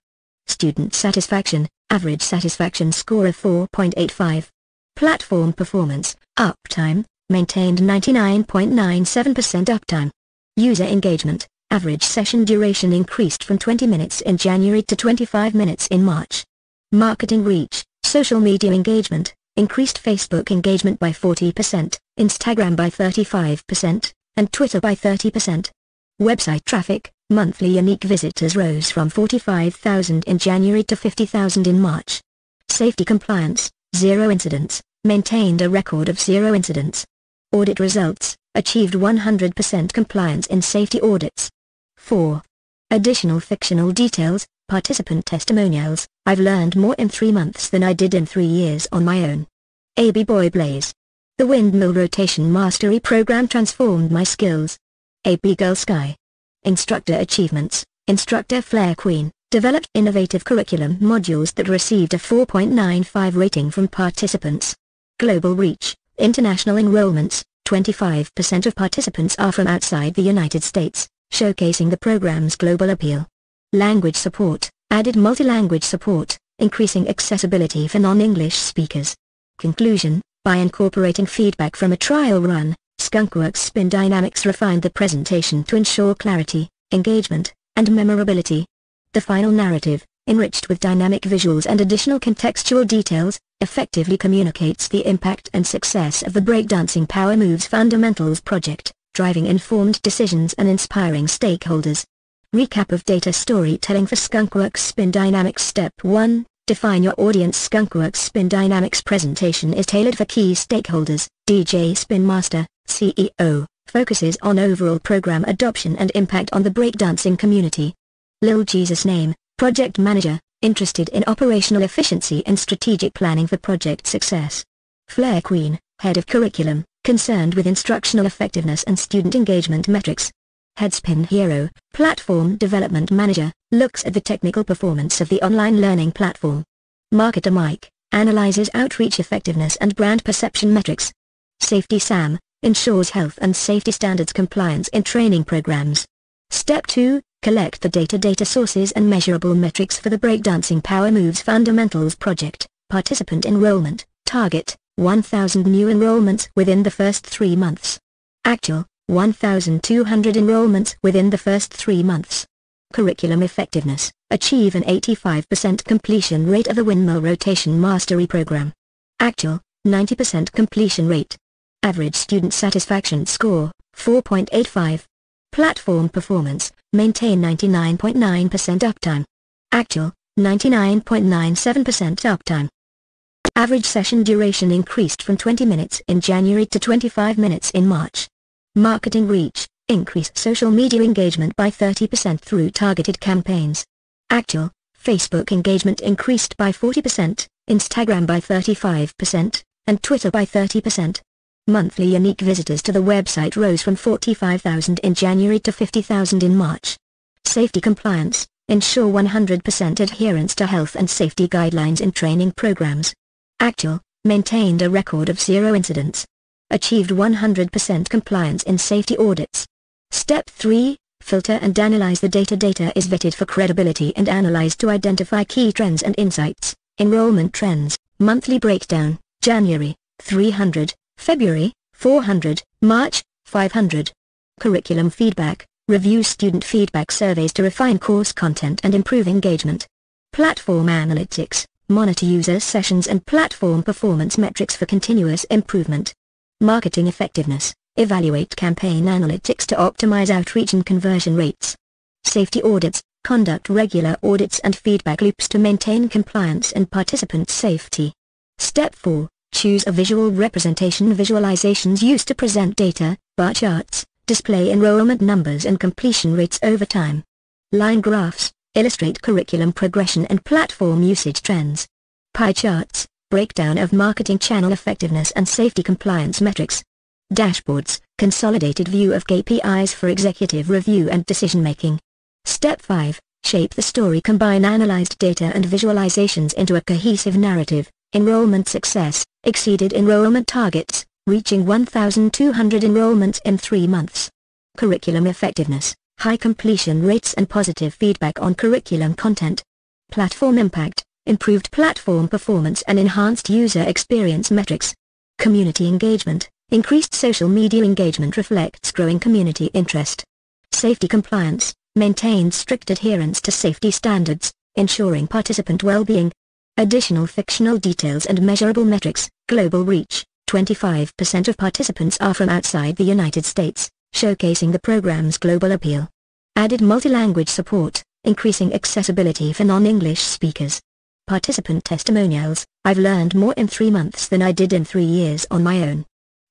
Student satisfaction. Average satisfaction score of 4.85. Platform performance. Uptime. Maintained 99.97% uptime. User engagement. Average session duration increased from 20 minutes in January to 25 minutes in March. Marketing reach. Social media engagement. Increased Facebook engagement by 40%, Instagram by 35%, and Twitter by 30%. Website traffic. Monthly unique visitors rose from 45,000 in January to 50,000 in March. Safety compliance. 0 incidents. Maintained a record of 0 incidents. Audit results. Achieved 100% compliance in safety audits. 4. Additional fictional details. Participant testimonials. I've learned more in 3 months than I did in 3 years on my own. AB Boy Blaze. The Windmill Rotation Mastery Program transformed my skills. AB Girl Sky. Instructor achievements. Instructor Flare Queen, developed innovative curriculum modules that received a 4.95 rating from participants. Global reach. International enrollments. 25% of participants are from outside the United States, showcasing the program's global appeal. Language support. Added multi-language support, increasing accessibility for non-English speakers. Conclusion. By incorporating feedback from a trial run, Skunkworks Spin Dynamics refined the presentation to ensure clarity, engagement, and memorability. The final narrative, enriched with dynamic visuals and additional contextual details, effectively communicates the impact and success of the Breakdancing Power Moves Fundamentals project, driving informed decisions and inspiring stakeholders. Recap of data storytelling for Skunkworks Spin Dynamics. Step 1. Define your audience. Skunkworks Spin Dynamics presentation is tailored for key stakeholders. DJ Spin Master, CEO, focuses on overall program adoption and impact on the breakdancing community. Lil Jesus Name, Project Manager, interested in operational efficiency and strategic planning for project success. Flare Queen, Head of Curriculum, concerned with instructional effectiveness and student engagement metrics. Headspin Hero, Platform Development Manager, looks at the technical performance of the online learning platform. Marketer Mike, analyzes outreach effectiveness and brand perception metrics. Safety Sam, ensures health and safety standards compliance in training programs. Step 2, collect the data sources and measurable metrics for the Breakdancing Power Moves Fundamentals project. Participant enrollment, target, 1,000 new enrollments within the first 3 months. Actual, 1,200 enrollments within the first 3 months. Curriculum effectiveness, achieve an 85% completion rate of the Windmill Rotation Mastery Program. Actual, 90% completion rate. Average student satisfaction score, 4.85. Platform performance, maintain 99.9% uptime. Actual, 99.97% uptime. Average session duration increased from 20 minutes in January to 25 minutes in March. Marketing reach, Increase social media engagement by 30% through targeted campaigns. Actual, Facebook engagement increased by 40%, Instagram by 35%, and Twitter by 30%. Monthly unique visitors to the website rose from 45,000 in January to 50,000 in March. Safety compliance, ensure 100% adherence to health and safety guidelines in training programs. Actual, maintained a record of 0 incidents. Achieved 100% compliance in safety audits. Step 3, filter and analyze the data. Data is vetted for credibility and analyzed to identify key trends and insights. Enrollment trends, monthly breakdown, January, 300, February, 400, March, 500. Curriculum feedback, review student feedback surveys to refine course content and improve engagement. Platform analytics, monitor user sessions and platform performance metrics for continuous improvement. Marketing effectiveness, evaluate campaign analytics to optimize outreach and conversion rates. Safety audits, conduct regular audits and feedback loops to maintain compliance and participant safety. Step 4, choose a visual representation. Visualizations used to present data, bar charts, display enrollment numbers and completion rates over time. Line graphs, illustrate curriculum progression and platform usage trends. Pie charts, breakdown of marketing channel effectiveness and safety compliance metrics. Dashboards, consolidated view of KPIs for executive review and decision-making. Step 5, shape the story. Combine analyzed data and visualizations into a cohesive narrative. Enrollment success, exceeded enrollment targets, reaching 1,200 enrollments in 3 months. Curriculum effectiveness, high completion rates and positive feedback on curriculum content. Platform impact, improved platform performance and enhanced user experience metrics. Community engagement, increased social media engagement reflects growing community interest. Safety compliance, maintained strict adherence to safety standards, ensuring participant well-being. Additional fictional details and measurable metrics. Global reach, 25% of participants are from outside the United States, showcasing the program's global appeal. Added multi-language support, increasing accessibility for non-English speakers. Participant testimonials, I've learned more in 3 months than I did in 3 years on my own.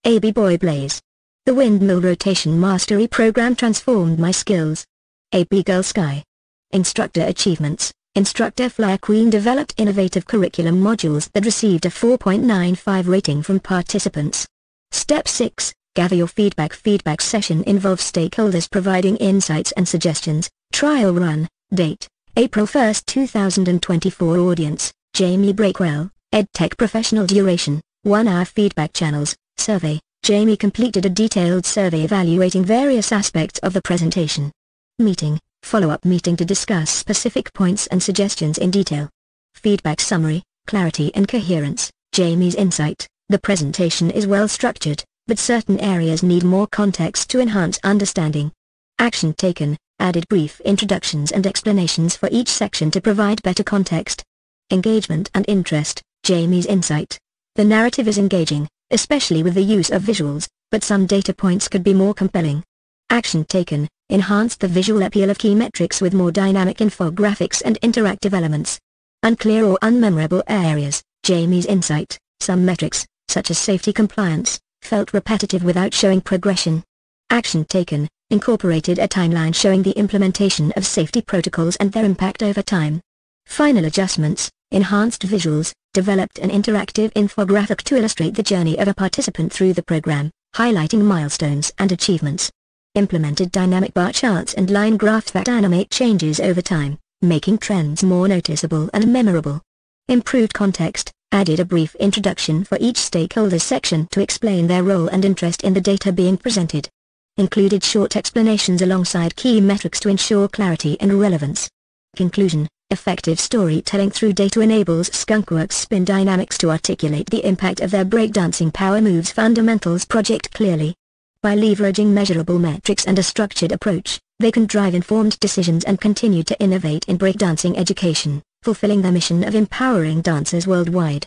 AB Boy Blaze. The Windmill Rotation Mastery Program transformed my skills. AB Girl Sky. Instructor achievements. Instructor Flyer Queen developed innovative curriculum modules that received a 4.95 rating from participants. Step 6, gather your feedback. Feedback session involves stakeholders providing insights and suggestions. Trial run, date, April 1, 2024. Audience, Jamie Breakwell, EdTech professional. Duration, 1 hour. Feedback channels, survey. Jamie completed a detailed survey evaluating various aspects of the presentation. Meeting, follow-up meeting to discuss specific points and suggestions in detail. Feedback summary, clarity and coherence. Jamie's insight, the presentation is well structured, but certain areas need more context to enhance understanding. Action taken, added brief introductions and explanations for each section to provide better context. Engagement and interest. Jamie's insight, the narrative is engaging, especially with the use of visuals, but some data points could be more compelling. Action taken, enhanced the visual appeal of key metrics with more dynamic infographics and interactive elements. Unclear or unmemorable areas. Jamie's insight, some metrics, such as safety compliance, felt repetitive without showing progression. Action taken, incorporated a timeline showing the implementation of safety protocols and their impact over time. Final adjustments, enhanced visuals, developed an interactive infographic to illustrate the journey of a participant through the program, highlighting milestones and achievements. Implemented dynamic bar charts and line graphs that animate changes over time, making trends more noticeable and memorable. Improved context, added a brief introduction for each stakeholder's section to explain their role and interest in the data being presented. Included short explanations alongside key metrics to ensure clarity and relevance. Conclusion, effective storytelling through data enables Skunkworks Spin Dynamics to articulate the impact of their breakdancing power moves fundamentals project clearly. By leveraging measurable metrics and a structured approach, they can drive informed decisions and continue to innovate in breakdancing education, fulfilling their mission of empowering dancers worldwide.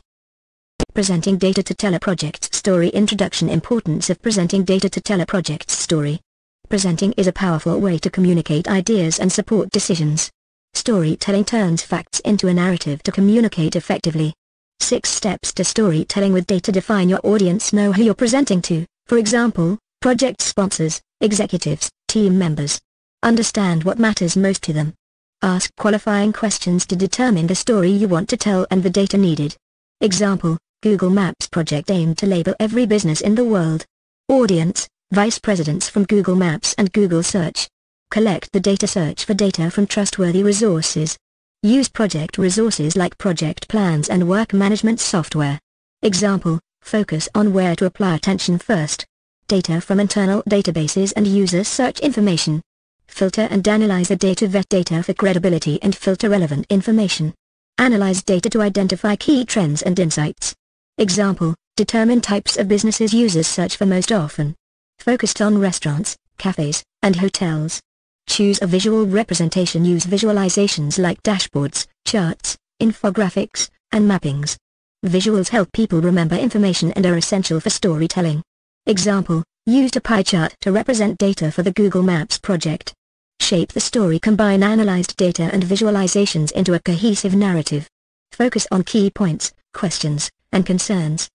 Presenting data to tell a project's story. Introduction. Importance of presenting data to tell a project's story. Presenting is a powerful way to communicate ideas and support decisions. Storytelling turns facts into a narrative to communicate effectively. 6 steps to storytelling with data. Define your audience. Know who you're presenting to, for example, project sponsors, executives, team members. Understand what matters most to them. Ask qualifying questions to determine the story you want to tell and the data needed. Example, Google Maps project aimed to label every business in the world. Audience, vice presidents from Google Maps and Google Search. Collect the data. Search for data from trustworthy resources. Use project resources like project plans and work management software. Example, focus on where to apply attention first. Data from internal databases and user search information. Filter and analyze the data. Vet data for credibility and filter relevant information. Analyze data to identify key trends and insights. Example, determine types of businesses users search for most often. Focused on restaurants, cafes, and hotels. Choose a visual representation. Use visualizations like dashboards, charts, infographics, and mappings. Visuals help people remember information and are essential for storytelling. Example, used a pie chart to represent data for the Google Maps project. Shape the story. Combine analyzed data and visualizations into a cohesive narrative. Focus on key points, questions, and concerns.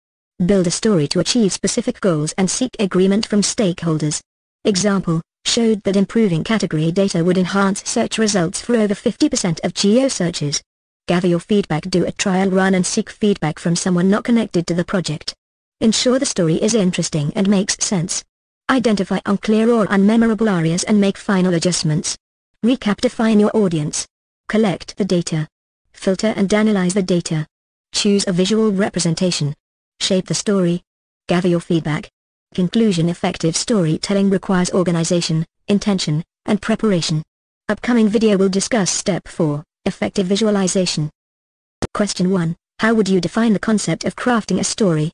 Build a story to achieve specific goals and seek agreement from stakeholders. Example, showed that improving category data would enhance search results for over 50% of geo searches. Gather your feedback. Do a trial run and seek feedback from someone not connected to the project. Ensure the story is interesting and makes sense. Identify unclear or unmemorable areas and make final adjustments. Recap. Define your audience. Collect the data. Filter and analyze the data. Choose a visual representation. Shape the story. Gather your feedback. Conclusion. Effective storytelling requires organization, intention, and preparation. Upcoming video will discuss Step 4, effective visualization. Question 1. How would you define the concept of crafting a story?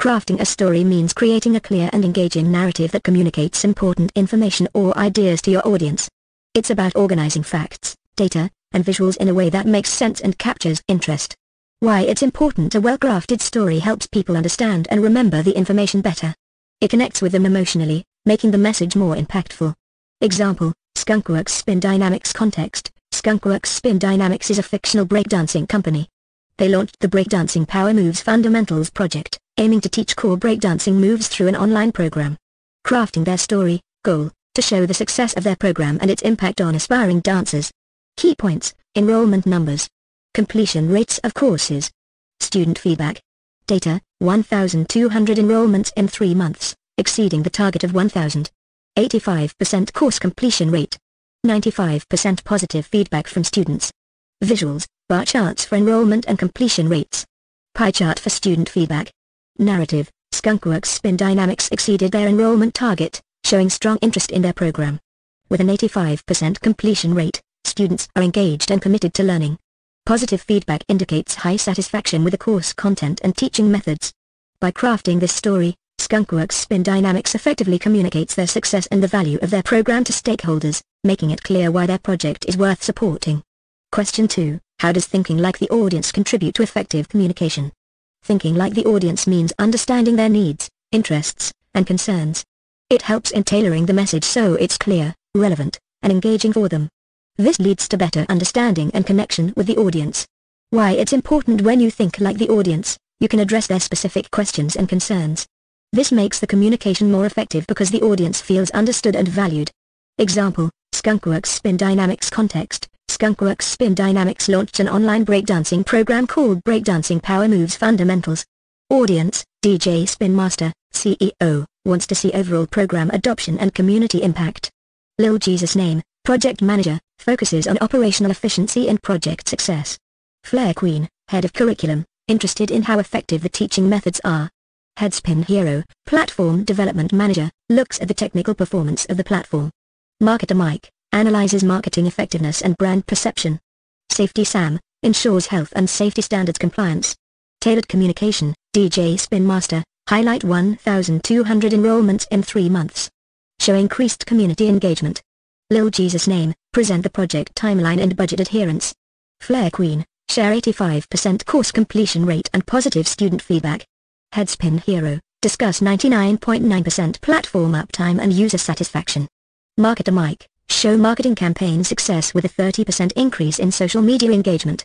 Crafting a story means creating a clear and engaging narrative that communicates important information or ideas to your audience. It's about organizing facts, data, and visuals in a way that makes sense and captures interest. Why it's important. A well-crafted story helps people understand and remember the information better. It connects with them emotionally, making the message more impactful. Example, Skunkworks Spin Dynamics. Context, Skunkworks Spin Dynamics is a fictional breakdancing company. They launched the Breakdancing Power Moves Fundamentals project, aiming to teach core breakdancing moves through an online program. Crafting their story, goal, to show the success of their program and its impact on aspiring dancers. Key points, enrollment numbers. Completion rates of courses. Student feedback. Data, 1,200 enrollments in 3 months, exceeding the target of 1,000. 85% course completion rate. 95% positive feedback from students. Visuals, bar charts for enrollment and completion rates. Pie chart for student feedback. Narrative, Skunkworks Spin Dynamics exceeded their enrollment target, showing strong interest in their program. With an 85% completion rate, students are engaged and committed to learning. Positive feedback indicates high satisfaction with the course content and teaching methods. By crafting this story, Skunkworks Spin Dynamics effectively communicates their success and the value of their program to stakeholders, making it clear why their project is worth supporting. Question 2. How does thinking like the audience contribute to effective communication? Thinking like the audience means understanding their needs, interests, and concerns. It helps in tailoring the message so it's clear, relevant, and engaging for them. This leads to better understanding and connection with the audience. Why it's important. When you think like the audience, you can address their specific questions and concerns. This makes the communication more effective because the audience feels understood and valued. Example, Skunkworks Spin Dynamics. Context, Skunkworks Spin Dynamics launched an online breakdancing program called Breakdancing Power Moves Fundamentals. Audience, DJ Spin Master, CEO, wants to see overall program adoption and community impact. Lil Jesus Name, Project Manager, focuses on operational efficiency and project success. Flair Queen, Head of Curriculum, interested in how effective the teaching methods are. Headspin Hero, Platform Development Manager, looks at the technical performance of the platform. Marketer Mike, analyzes marketing effectiveness and brand perception. Safety Sam, ensures health and safety standards compliance. Tailored Communication, DJ Spin Master, highlight 1,200 enrollments in 3 months. Show increased community engagement. Lil Jesus Name, present the project timeline and budget adherence. Flair Queen, share 85% course completion rate and positive student feedback. Headspin Hero, discuss 99.9% platform uptime and user satisfaction. Marketer Mike, show marketing campaign success with a 30% increase in social media engagement.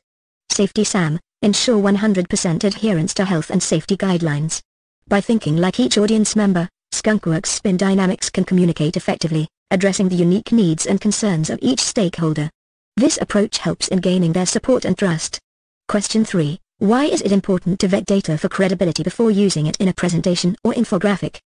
Safety Sam, ensure 100% adherence to health and safety guidelines. By thinking like each audience member, Skunkworks Spin Dynamics can communicate effectively, addressing the unique needs and concerns of each stakeholder. This approach helps in gaining their support and trust. Question 3. Why is it important to vet data for credibility before using it in a presentation or infographic?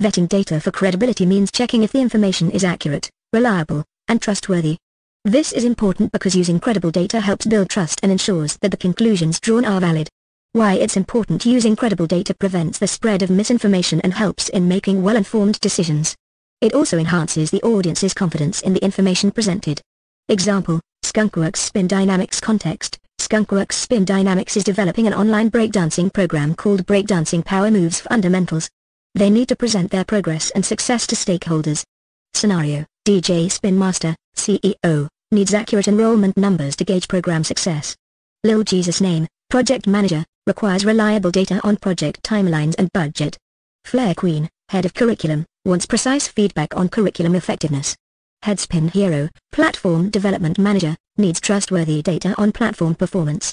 Vetting data for credibility means checking if the information is accurate, reliable, and trustworthy. This is important because using credible data helps build trust and ensures that the conclusions drawn are valid. Why it's important using credible data prevents the spread of misinformation and helps in making well-informed decisions. It also enhances the audience's confidence in the information presented. Example, Skunkworks Spin Dynamics context. Skunkworks Spin Dynamics is developing an online breakdancing program called Breakdancing Power Moves Fundamentals. They need to present their progress and success to stakeholders. Scenario, DJ Spin Master, CEO, needs accurate enrollment numbers to gauge program success. Lil Jesus Name, Project Manager, requires reliable data on project timelines and budget. Flare Queen, Head of Curriculum, wants precise feedback on curriculum effectiveness. Headspin Hero, Platform Development Manager, needs trustworthy data on platform performance.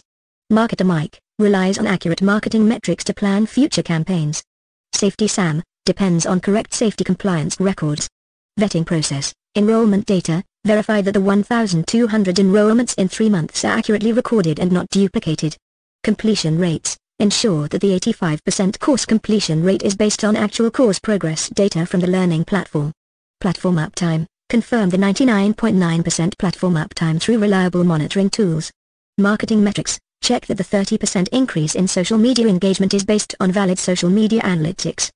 Marketer Mike, relies on accurate marketing metrics to plan future campaigns. Safety Sam, depends on correct safety compliance records. Vetting process, enrollment data, verify that the 1,200 enrollments in 3 months are accurately recorded and not duplicated. Completion rates, ensure that the 85% course completion rate is based on actual course progress data from the learning platform. Platform uptime, confirm the 99.9% platform uptime through reliable monitoring tools. Marketing metrics, check that the 30% increase in social media engagement is based on valid social media analytics.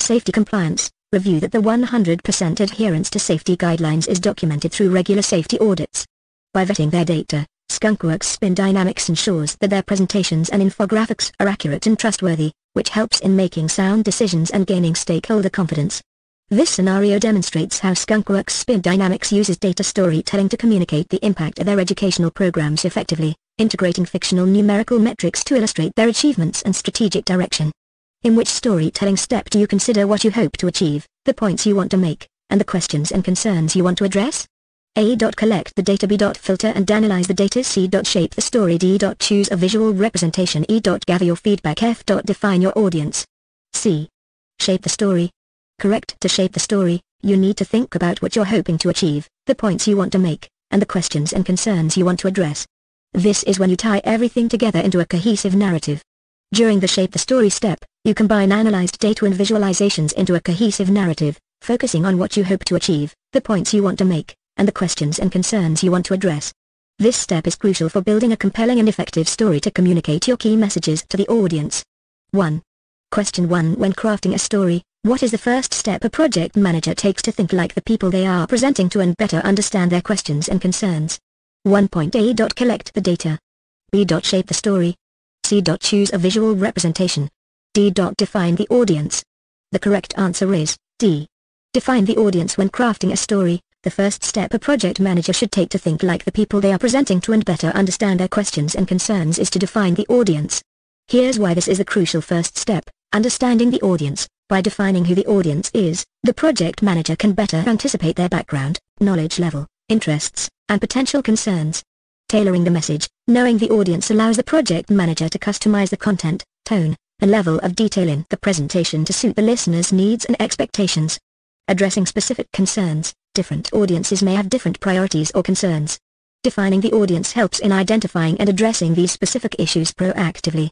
Safety compliance, review that the 100% adherence to safety guidelines is documented through regular safety audits. By vetting their data, Skunkworks Spin Dynamics ensures that their presentations and infographics are accurate and trustworthy, which helps in making sound decisions and gaining stakeholder confidence. This scenario demonstrates how Skunkworks Spin Dynamics uses data storytelling to communicate the impact of their educational programs effectively, integrating fictional numerical metrics to illustrate their achievements and strategic direction. In which storytelling step do you consider what you hope to achieve, the points you want to make, and the questions and concerns you want to address? A. Collect the data. B. Filter and analyze the data. C. Shape the story. D. Choose a visual representation. E. Gather your feedback. F. Define your audience. C. Shape the story. Correct. To shape the story, you need to think about what you're hoping to achieve, the points you want to make, and the questions and concerns you want to address. This is when you tie everything together into a cohesive narrative. During the Shape the Story step, you combine analyzed data and visualizations into a cohesive narrative, focusing on what you hope to achieve, the points you want to make, and the questions and concerns you want to address. This step is crucial for building a compelling and effective story to communicate your key messages to the audience. 1. Question 1. When crafting a story, what is the first step a project manager takes to think like the people they are presenting to and better understand their questions and concerns? 1. A. Collect the data. B. Shape the story. C. Choose a visual representation. D. Define the audience. The correct answer is D. Define the audience. When crafting a story, the first step a project manager should take to think like the people they are presenting to and better understand their questions and concerns is to define the audience. Here's why this is a crucial first step: understanding the audience. By defining who the audience is, the project manager can better anticipate their background, knowledge level, interests, and potential concerns. Tailoring the message. Knowing the audience allows the project manager to customize the content, tone, and level of detail in the presentation to suit the listener's needs and expectations. Addressing specific concerns. Different audiences may have different priorities or concerns. Defining the audience helps in identifying and addressing these specific issues proactively.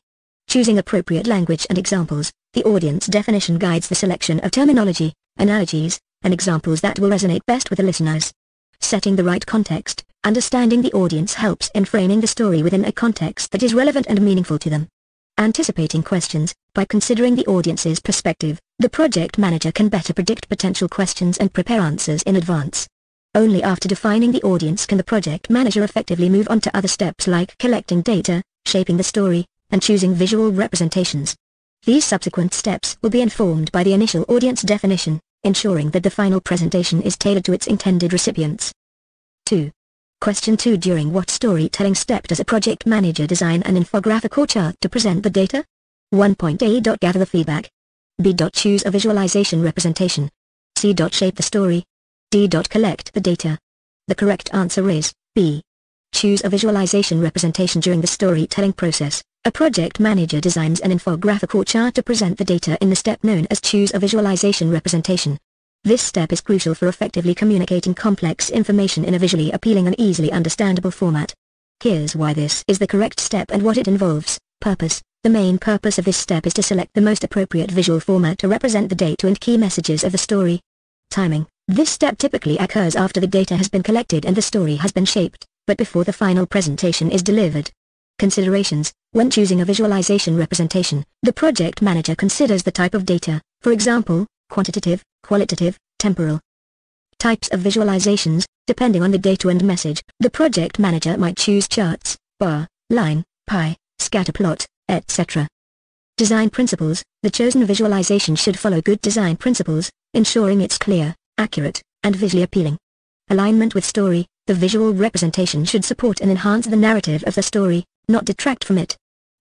Choosing appropriate language and examples. The audience definition guides the selection of terminology, analogies, and examples that will resonate best with the listeners. Setting the right context. Understanding the audience helps in framing the story within a context that is relevant and meaningful to them. Anticipating questions. By considering the audience's perspective, the project manager can better predict potential questions and prepare answers in advance. Only after defining the audience can the project manager effectively move on to other steps like collecting data, shaping the story, and choosing visual representations. These subsequent steps will be informed by the initial audience definition, ensuring that the final presentation is tailored to its intended recipients. 2. Question 2. During what storytelling step does a project manager design an infographic or chart to present the data? 1. A. Gather the feedback. B. Choose a visualization representation. C. Shape the story. D. Collect the data. The correct answer is B. Choose a visualization representation. During the storytelling process, a project manager designs an infographic or chart to present the data in the step known as choose a visualization representation. This step is crucial for effectively communicating complex information in a visually appealing and easily understandable format. Here's why this is the correct step and what it involves. Purpose. The main purpose of this step is to select the most appropriate visual format to represent the data and key messages of the story. Timing. This step typically occurs after the data has been collected and the story has been shaped, but before the final presentation is delivered. Considerations. When choosing a visualization representation, the project manager considers the type of data, for example, quantitative, qualitative, temporal. Types of visualizations. Depending on the data and message, the project manager might choose charts, bar, line, pie, scatterplot, etc. Design principles. The chosen visualization should follow good design principles, ensuring it's clear, accurate, and visually appealing. Alignment with story. The visual representation should support and enhance the narrative of the story, not detract from it.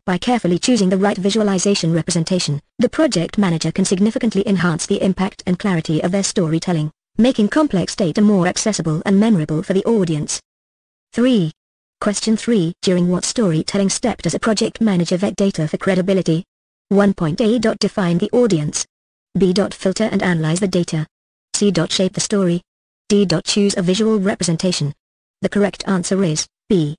By carefully choosing the right visualization representation, the project manager can significantly enhance the impact and clarity of their storytelling, making complex data more accessible and memorable for the audience. 3. Question 3. During what storytelling step does a project manager vet data for credibility? 1.A. Define the audience. B. Filter and analyze the data. C. Shape the story. D. Choose a visual representation. The correct answer is B.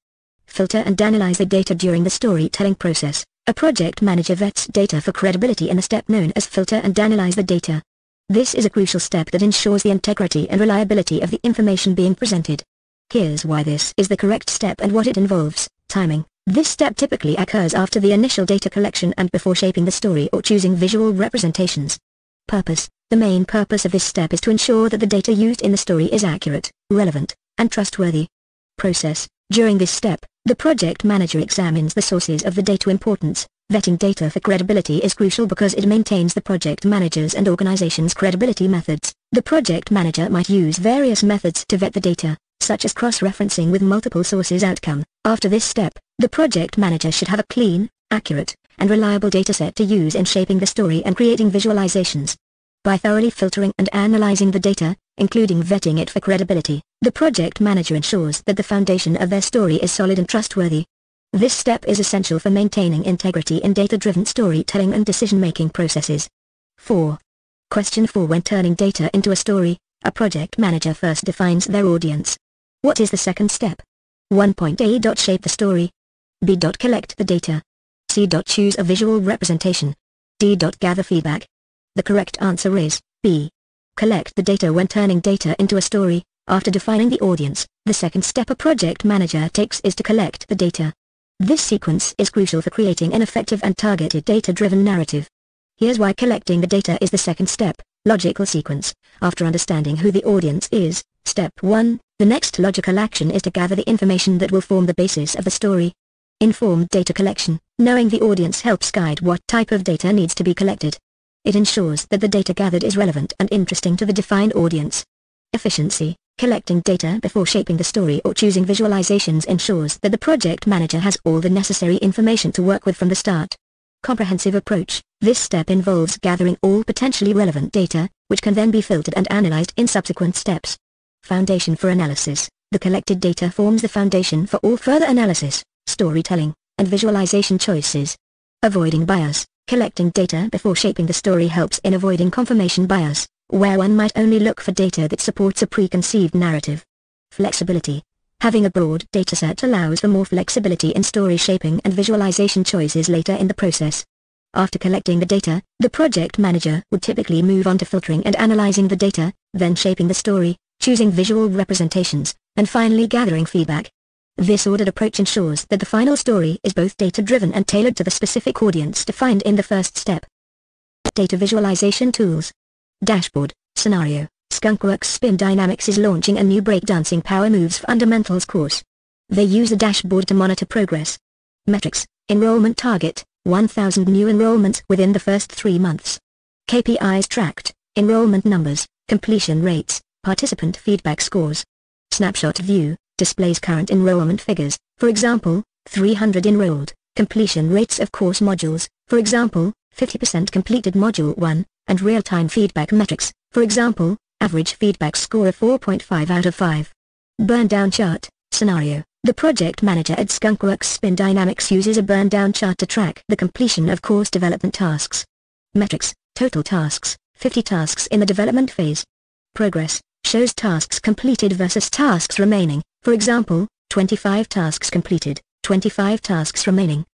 Filter and analyze the data during the storytelling process. A project manager vets data for credibility in a step known as filter and analyze the data. This is a crucial step that ensures the integrity and reliability of the information being presented. Here's why this is the correct step and what it involves. Timing. This step typically occurs after the initial data collection and before shaping the story or choosing visual representations. Purpose. The main purpose of this step is to ensure that the data used in the story is accurate, relevant, and trustworthy. Process. During this step, the project manager examines the sources of the data importance. Vetting data for credibility is crucial because it maintains the project manager's and organization's credibility methods. The project manager might use various methods to vet the data, such as cross-referencing with multiple sources outcome. After this step, the project manager should have a clean, accurate, and reliable dataset to use in shaping the story and creating visualizations. By thoroughly filtering and analyzing the data, including vetting it for credibility, the project manager ensures that the foundation of their story is solid and trustworthy. This step is essential for maintaining integrity in data-driven storytelling and decision-making processes. 4. Question 4. When turning data into a story, a project manager first defines their audience. What is the second step? 1.A. Shape the story. B. Collect the data. C. Choose a visual representation. D. Gather feedback. The correct answer is B. Collect the data. When turning data into a story, after defining the audience, the second step a project manager takes is to collect the data. This sequence is crucial for creating an effective and targeted data-driven narrative. Here's why collecting the data is the second step. Logical sequence. After understanding who the audience is, step 1, the next logical action is to gather the information that will form the basis of the story. Informed data collection. Knowing the audience helps guide what type of data needs to be collected. It ensures that the data gathered is relevant and interesting to the defined audience. Efficiency. Collecting data before shaping the story or choosing visualizations ensures that the project manager has all the necessary information to work with from the start. Comprehensive approach. This step involves gathering all potentially relevant data, which can then be filtered and analyzed in subsequent steps. Foundation for analysis. The collected data forms the foundation for all further analysis, storytelling, and visualization choices. Avoiding bias. Collecting data before shaping the story helps in avoiding confirmation bias, where one might only look for data that supports a preconceived narrative. Flexibility. Having a broad dataset allows for more flexibility in story shaping and visualization choices later in the process. After collecting the data, the project manager would typically move on to filtering and analyzing the data, then shaping the story, choosing visual representations, and finally gathering feedback. This ordered approach ensures that the final story is both data-driven and tailored to the specific audience defined in the first step. Data visualization tools. Dashboard. Scenario. Skunkworks Spin Dynamics is launching a new breakdancing power moves fundamentals course. They use a dashboard to monitor progress. Metrics. Enrollment target, 1,000 new enrollments within the first 3 months. KPIs tracked, enrollment numbers, completion rates, participant feedback scores. Snapshot view. Displays current enrollment figures, for example, 300 enrolled, completion rates of course modules, for example, 50% completed module 1, and real-time feedback metrics, for example, average feedback score of 4.5 out of 5. Burn-down chart. Scenario. The project manager at Skunkworks Spin Dynamics uses a burn-down chart to track the completion of course development tasks. Metrics. Total tasks, 50 tasks in the development phase. Progress shows tasks completed versus tasks remaining, for example, 25 tasks completed, 25 tasks remaining.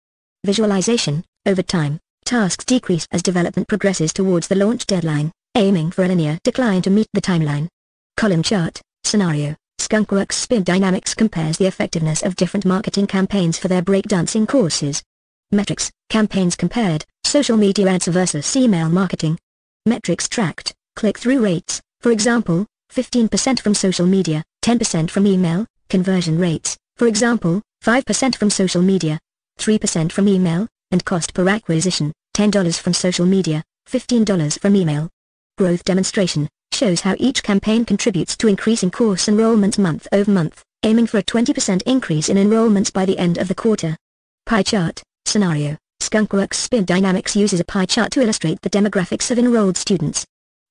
Visualization, over time, tasks decrease as development progresses towards the launch deadline, aiming for a linear decline to meet the timeline. Column chart, scenario. Skunkworks Spin Dynamics compares the effectiveness of different marketing campaigns for their breakdancing courses. Metrics, campaigns compared, social media ads versus email marketing. Metrics tracked, click-through rates, for example, 15% from social media, 10% from email. Conversion rates, for example, 5% from social media, 3% from email, and cost per acquisition, $10 from social media, $15 from email. Growth demonstration shows how each campaign contributes to increasing course enrollments month over month, aiming for a 20% increase in enrollments by the end of the quarter. Pie chart, scenario. Skunkworks Spin Dynamics uses a pie chart to illustrate the demographics of enrolled students.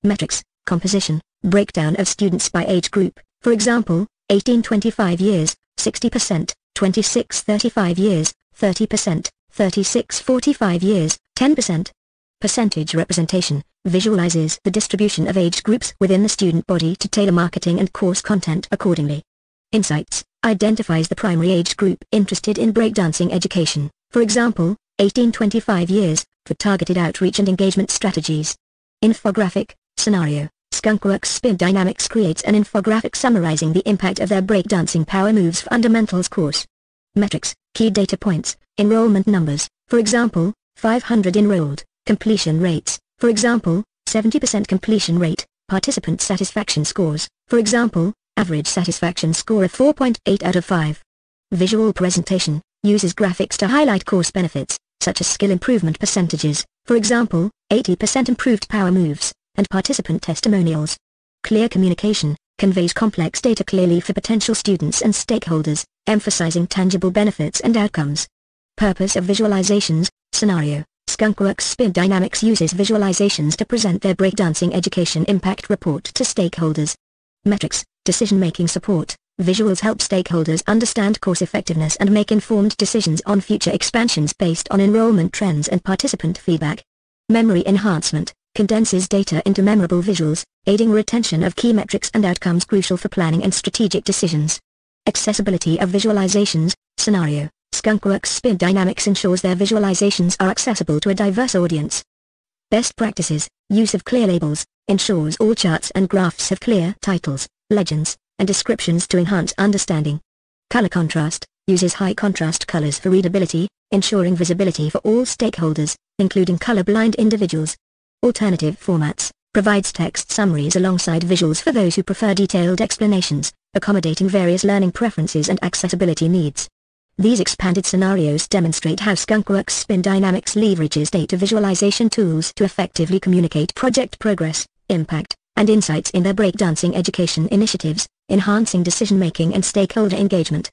Metrics, composition, breakdown of students by age group, for example, 18-25 years, 60%, 26-35 years, 30%, 36-45 years, 10%. Percentage representation visualizes the distribution of age groups within the student body to tailor marketing and course content accordingly. Insights identifies the primary age group interested in breakdancing education, for example, 18-25 years, for targeted outreach and engagement strategies. Infographic scenario. Skunkworks Spin Dynamics creates an infographic summarizing the impact of their breakdancing power moves fundamentals course. Metrics, key data points, enrollment numbers, for example, 500 enrolled, completion rates, for example, 70% completion rate, participant satisfaction scores, for example, average satisfaction score of 4.8 out of 5. Visual presentation, uses graphics to highlight course benefits, such as skill improvement percentages, for example, 80% improved power moves, and participant testimonials. Clear communication, conveys complex data clearly for potential students and stakeholders, emphasizing tangible benefits and outcomes. Purpose of visualizations, scenario. Skunkworks Spin Dynamics uses visualizations to present their breakdancing education impact report to stakeholders. Metrics, decision-making support, visuals help stakeholders understand course effectiveness and make informed decisions on future expansions based on enrollment trends and participant feedback. Memory enhancement, condenses data into memorable visuals, aiding retention of key metrics and outcomes crucial for planning and strategic decisions. Accessibility of visualizations, scenario. Skunkworks Spin Dynamics ensures their visualizations are accessible to a diverse audience. Best practices, use of clear labels, ensures all charts and graphs have clear titles, legends, and descriptions to enhance understanding. Color contrast, uses high contrast colors for readability, ensuring visibility for all stakeholders, including colorblind individuals. Alternative formats, provides text summaries alongside visuals for those who prefer detailed explanations, accommodating various learning preferences and accessibility needs. These expanded scenarios demonstrate how Skunkworks Spin Dynamics leverages data visualization tools to effectively communicate project progress, impact, and insights in their breakdancing education initiatives, enhancing decision-making and stakeholder engagement.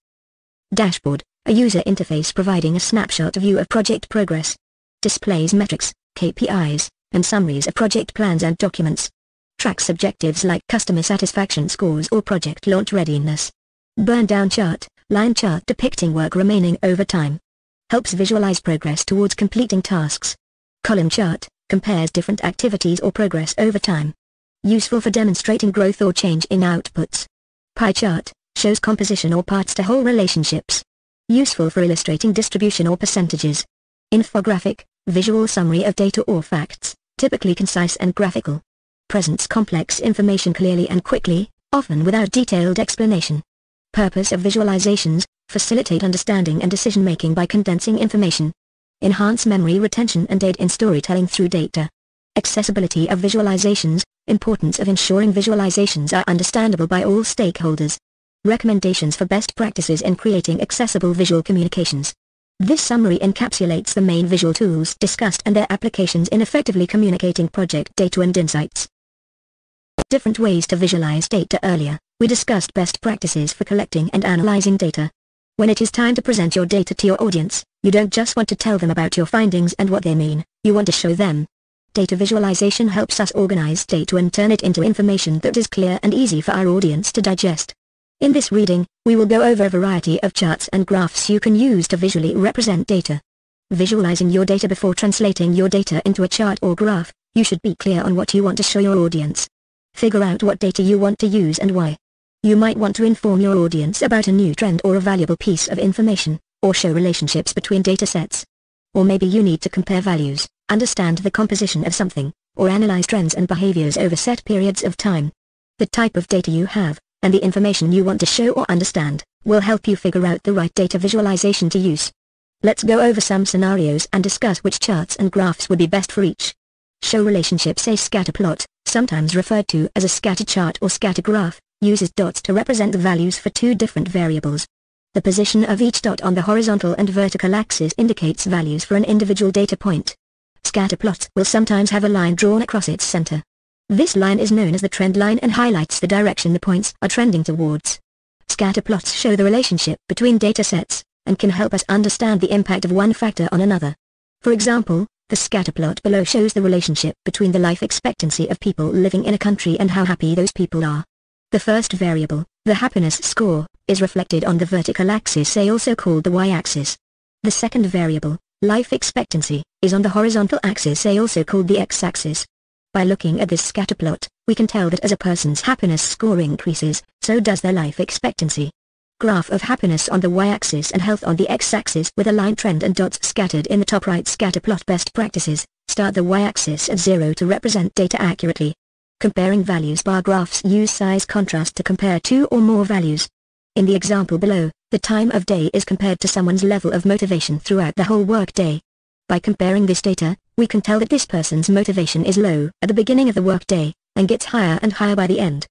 Dashboard, a user interface providing a snapshot view of project progress. Displays metrics, KPIs, and summaries of project plans and documents. Tracks objectives like customer satisfaction scores or project launch readiness. Burn-down chart, line chart depicting work remaining over time. Helps visualize progress towards completing tasks. Column chart, compares different activities or progress over time. Useful for demonstrating growth or change in outputs. Pie chart, shows composition or parts-to-whole relationships. Useful for illustrating distribution or percentages. Infographic, visual summary of data or facts, typically concise and graphical. Presents complex information clearly and quickly, often without detailed explanation. Purpose of visualizations, facilitate understanding and decision-making by condensing information. Enhance memory retention and aid in storytelling through data. Accessibility of visualizations, importance of ensuring visualizations are understandable by all stakeholders. Recommendations for best practices in creating accessible visual communications. This summary encapsulates the main visual tools discussed and their applications in effectively communicating project data and insights. Different ways to visualize data. Earlier, we discussed best practices for collecting and analyzing data. When it is time to present your data to your audience, you don't just want to tell them about your findings and what they mean, you want to show them. Data visualization helps us organize data and turn it into information that is clear and easy for our audience to digest. In this reading, we will go over a variety of charts and graphs you can use to visually represent data. Visualizing your data. Before translating your data into a chart or graph, you should be clear on what you want to show your audience. Figure out what data you want to use and why. You might want to inform your audience about a new trend or a valuable piece of information, or show relationships between data sets. Or maybe you need to compare values, understand the composition of something, or analyze trends and behaviors over set periods of time. The type of data you have, and the information you want to show or understand, will help you figure out the right data visualization to use. Let's go over some scenarios and discuss which charts and graphs would be best for each. Show relationships. A scatter plot, sometimes referred to as a scatter chart or scatter graph, uses dots to represent the values for two different variables. The position of each dot on the horizontal and vertical axis indicates values for an individual data point. Scatter plots will sometimes have a line drawn across its center. This line is known as the trend line and highlights the direction the points are trending towards. Scatter plots show the relationship between data sets, and can help us understand the impact of one factor on another. For example, the scatter plot below shows the relationship between the life expectancy of people living in a country and how happy those people are. The first variable, the happiness score, is reflected on the vertical axis, also called the y-axis. The second variable, life expectancy, is on the horizontal axis, also called the x-axis. By looking at this scatter plot, we can tell that as a person's happiness score increases, so does their life expectancy. Graph of happiness on the y-axis and health on the x-axis with a line trend and dots scattered in the top right. Scatter plot best practices. Start the y-axis at 0 to represent data accurately. Comparing values. Bar graphs use size contrast to compare two or more values. In the example below, the time of day is compared to someone's level of motivation throughout the whole work day. By comparing this data, we can tell that this person's motivation is low at the beginning of the work day, and gets higher and higher by the end.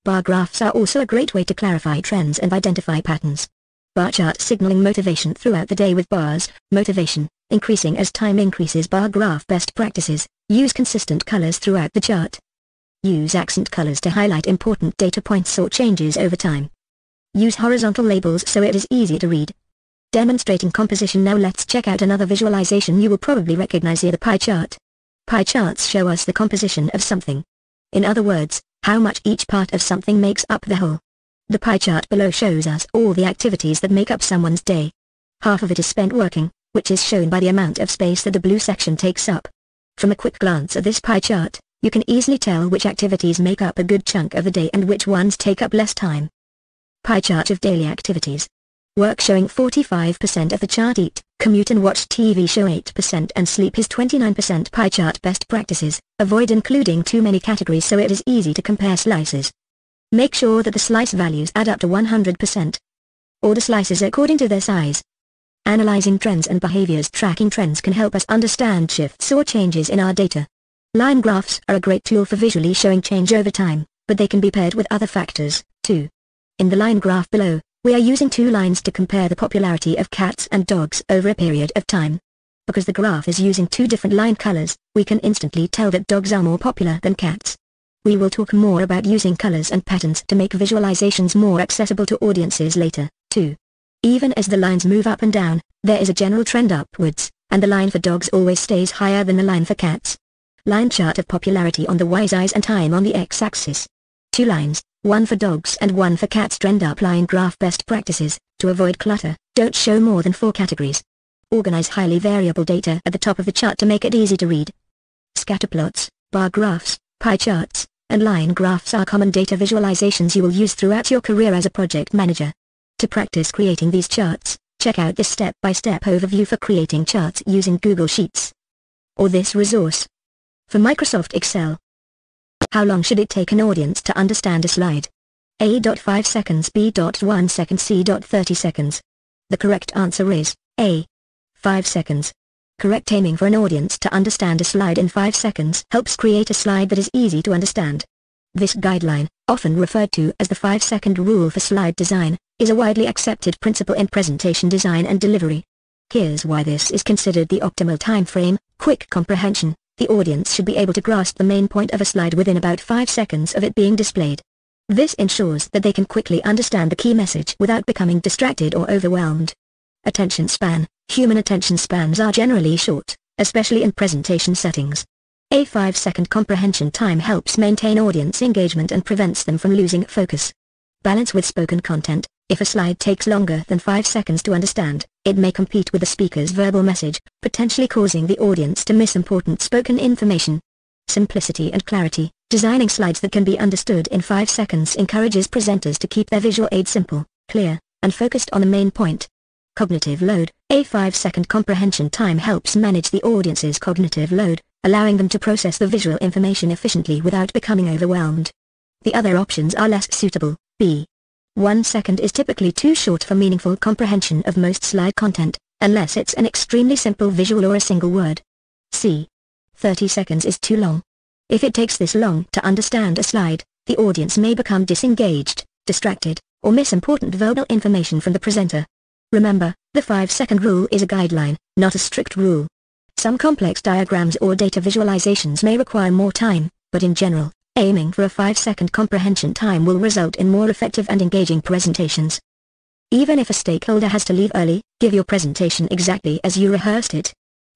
Bar graphs are also a great way to clarify trends and identify patterns. Bar chart signaling motivation throughout the day with bars, motivation, increasing as time increases. Bar graph best practices, use consistent colors throughout the chart. Use accent colors to highlight important data points or changes over time. Use horizontal labels so it is easy to read. Demonstrating composition. Now let's check out another visualization you will probably recognize here, the pie chart. Pie charts show us the composition of something. In other words, how much each part of something makes up the whole. The pie chart below shows us all the activities that make up someone's day. Half of it is spent working, which is shown by the amount of space that the blue section takes up. From a quick glance at this pie chart, you can easily tell which activities make up a good chunk of the day and which ones take up less time. Pie chart of daily activities. Work showing 45% of the chart. Eat, commute and watch TV show 8% and sleep is 29%. Pie chart best practices. Avoid including too many categories so it is easy to compare slices. Make sure that the slice values add up to 100%. Order slices according to their size. Analyzing trends and behaviors. Tracking trends can help us understand shifts or changes in our data. Line graphs are a great tool for visually showing change over time, but they can be paired with other factors, too. In the line graph below, we are using two lines to compare the popularity of cats and dogs over a period of time. Because the graph is using two different line colors, we can instantly tell that dogs are more popular than cats. We will talk more about using colors and patterns to make visualizations more accessible to audiences later, too. Even as the lines move up and down, there is a general trend upwards, and the line for dogs always stays higher than the line for cats. Line chart of popularity on the y-axis and time on the x-axis. Two lines, one for dogs and one for cats. Trend up. Line graph best practices. To avoid clutter, don't show more than 4 categories. Organize highly variable data at the top of the chart to make it easy to read. Scatter plots, bar graphs, pie charts, and line graphs are common data visualizations you will use throughout your career as a project manager. To practice creating these charts, check out this step-by-step overview for creating charts using Google Sheets. Or this resource. For Microsoft Excel. How long should it take an audience to understand a slide? A.5 seconds, B.1 second, C.30 seconds. The correct answer is A. 5 seconds. Correct. Aiming for an audience to understand a slide in 5 seconds helps create a slide that is easy to understand. This guideline, often referred to as the 5-second rule for slide design, is a widely accepted principle in presentation design and delivery. Here's why this is considered the optimal time frame: quick comprehension. The audience should be able to grasp the main point of a slide within about 5 seconds of it being displayed. This ensures that they can quickly understand the key message without becoming distracted or overwhelmed. Attention span. Human attention spans are generally short, especially in presentation settings. A 5-second comprehension time helps maintain audience engagement and prevents them from losing focus. Balance with spoken content. If a slide takes longer than 5 seconds to understand, it may compete with the speaker's verbal message, potentially causing the audience to miss important spoken information. Simplicity and clarity. Designing slides that can be understood in 5 seconds encourages presenters to keep their visual aid simple, clear, and focused on the main point. Cognitive load. A 5-second comprehension time helps manage the audience's cognitive load, allowing them to process the visual information efficiently without becoming overwhelmed. The other options are less suitable. B. 1 second is typically too short for meaningful comprehension of most slide content, unless it's an extremely simple visual or a single word. C. 30 seconds is too long. If it takes this long to understand a slide, the audience may become disengaged, distracted, or miss important verbal information from the presenter. Remember, the 5-second rule is a guideline, not a strict rule. Some complex diagrams or data visualizations may require more time, but in general, aiming for a 5-second comprehension time will result in more effective and engaging presentations. Even if a stakeholder has to leave early, give your presentation exactly as you rehearsed it.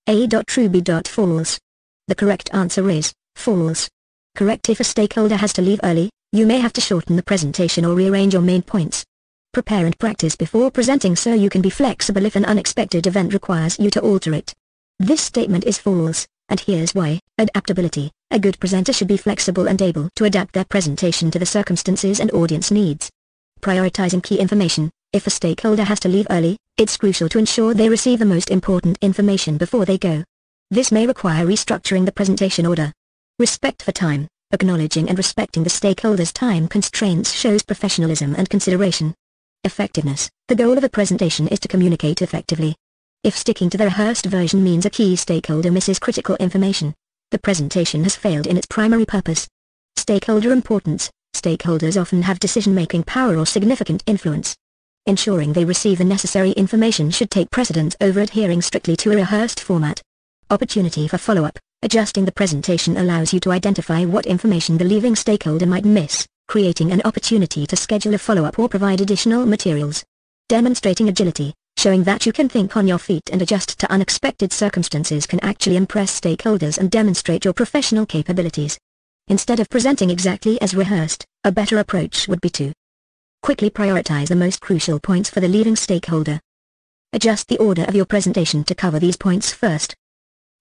A. True. B. False. The correct answer is false. Correct. If a stakeholder has to leave early, you may have to shorten the presentation or rearrange your main points. Prepare and practice before presenting so you can be flexible if an unexpected event requires you to alter it. This statement is false, and here's why. Adaptability. A good presenter should be flexible and able to adapt their presentation to the circumstances and audience needs. Prioritizing key information. If a stakeholder has to leave early, it's crucial to ensure they receive the most important information before they go. This may require restructuring the presentation order. Respect for time. Acknowledging and respecting the stakeholders' time constraints shows professionalism and consideration. Effectiveness. The goal of a presentation is to communicate effectively. If sticking to the rehearsed version means a key stakeholder misses critical information, the presentation has failed in its primary purpose. Stakeholder importance. Stakeholders often have decision-making power or significant influence. Ensuring they receive the necessary information should take precedence over adhering strictly to a rehearsed format. Opportunity for follow-up. Adjusting the presentation allows you to identify what information the leaving stakeholder might miss, creating an opportunity to schedule a follow-up or provide additional materials. Demonstrating agility. Showing that you can think on your feet and adjust to unexpected circumstances can actually impress stakeholders and demonstrate your professional capabilities. Instead of presenting exactly as rehearsed, a better approach would be to quickly prioritize the most crucial points for the leading stakeholder. Adjust the order of your presentation to cover these points first.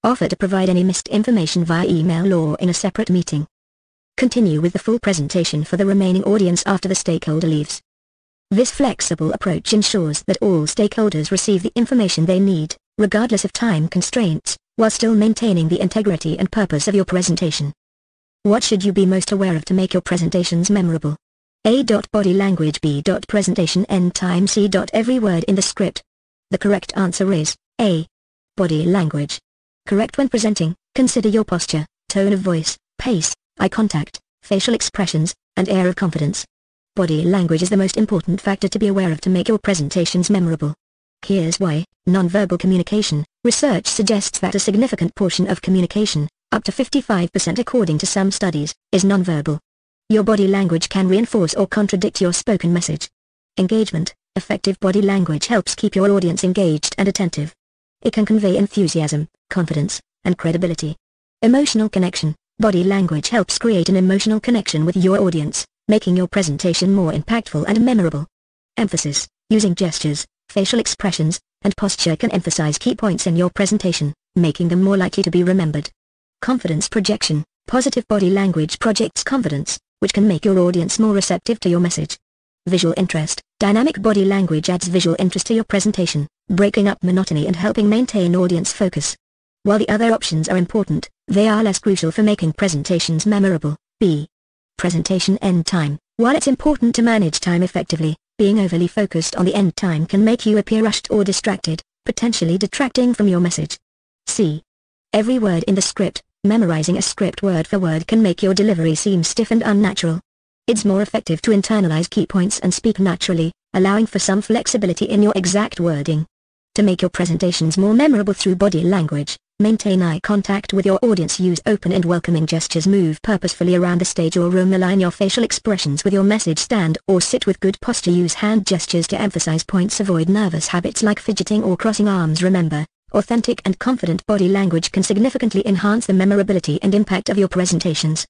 Offer to provide any missed information via email or in a separate meeting. Continue with the full presentation for the remaining audience after the stakeholder leaves. This flexible approach ensures that all stakeholders receive the information they need, regardless of time constraints, while still maintaining the integrity and purpose of your presentation. What should you be most aware of to make your presentations memorable? A. Body language. B. Presentation end time. C. Every word in the script. The correct answer is A. Body language. Correct. When presenting, consider your posture, tone of voice, pace, eye contact, facial expressions, and air of confidence. Body language is the most important factor to be aware of to make your presentations memorable. Here's why. Nonverbal communication. Research suggests that a significant portion of communication, up to 55% according to some studies, is nonverbal. Your body language can reinforce or contradict your spoken message. Engagement. Effective body language helps keep your audience engaged and attentive. It can convey enthusiasm, confidence, and credibility. Emotional connection. Body language helps create an emotional connection with your audience, making your presentation more impactful and memorable. Emphasis. Using gestures, facial expressions, and posture can emphasize key points in your presentation, making them more likely to be remembered. Confidence projection. Positive body language projects confidence, which can make your audience more receptive to your message. Visual interest. Dynamic body language adds visual interest to your presentation, breaking up monotony and helping maintain audience focus. While the other options are important, they are less crucial for making presentations memorable. B. Presentation end time. While it's important to manage time effectively, being overly focused on the end time can make you appear rushed or distracted, potentially detracting from your message. C. Every word in the script. Memorizing a script word for word can make your delivery seem stiff and unnatural. It's more effective to internalize key points and speak naturally, allowing for some flexibility in your exact wording. To make your presentations more memorable through body language, maintain eye contact with your audience. Use open and welcoming gestures. Move purposefully around the stage or room. Align your facial expressions with your message. Stand or sit with good posture. Use hand gestures to emphasize points. Avoid nervous habits like fidgeting or crossing arms. Remember, authentic and confident body language can significantly enhance the memorability and impact of your presentations.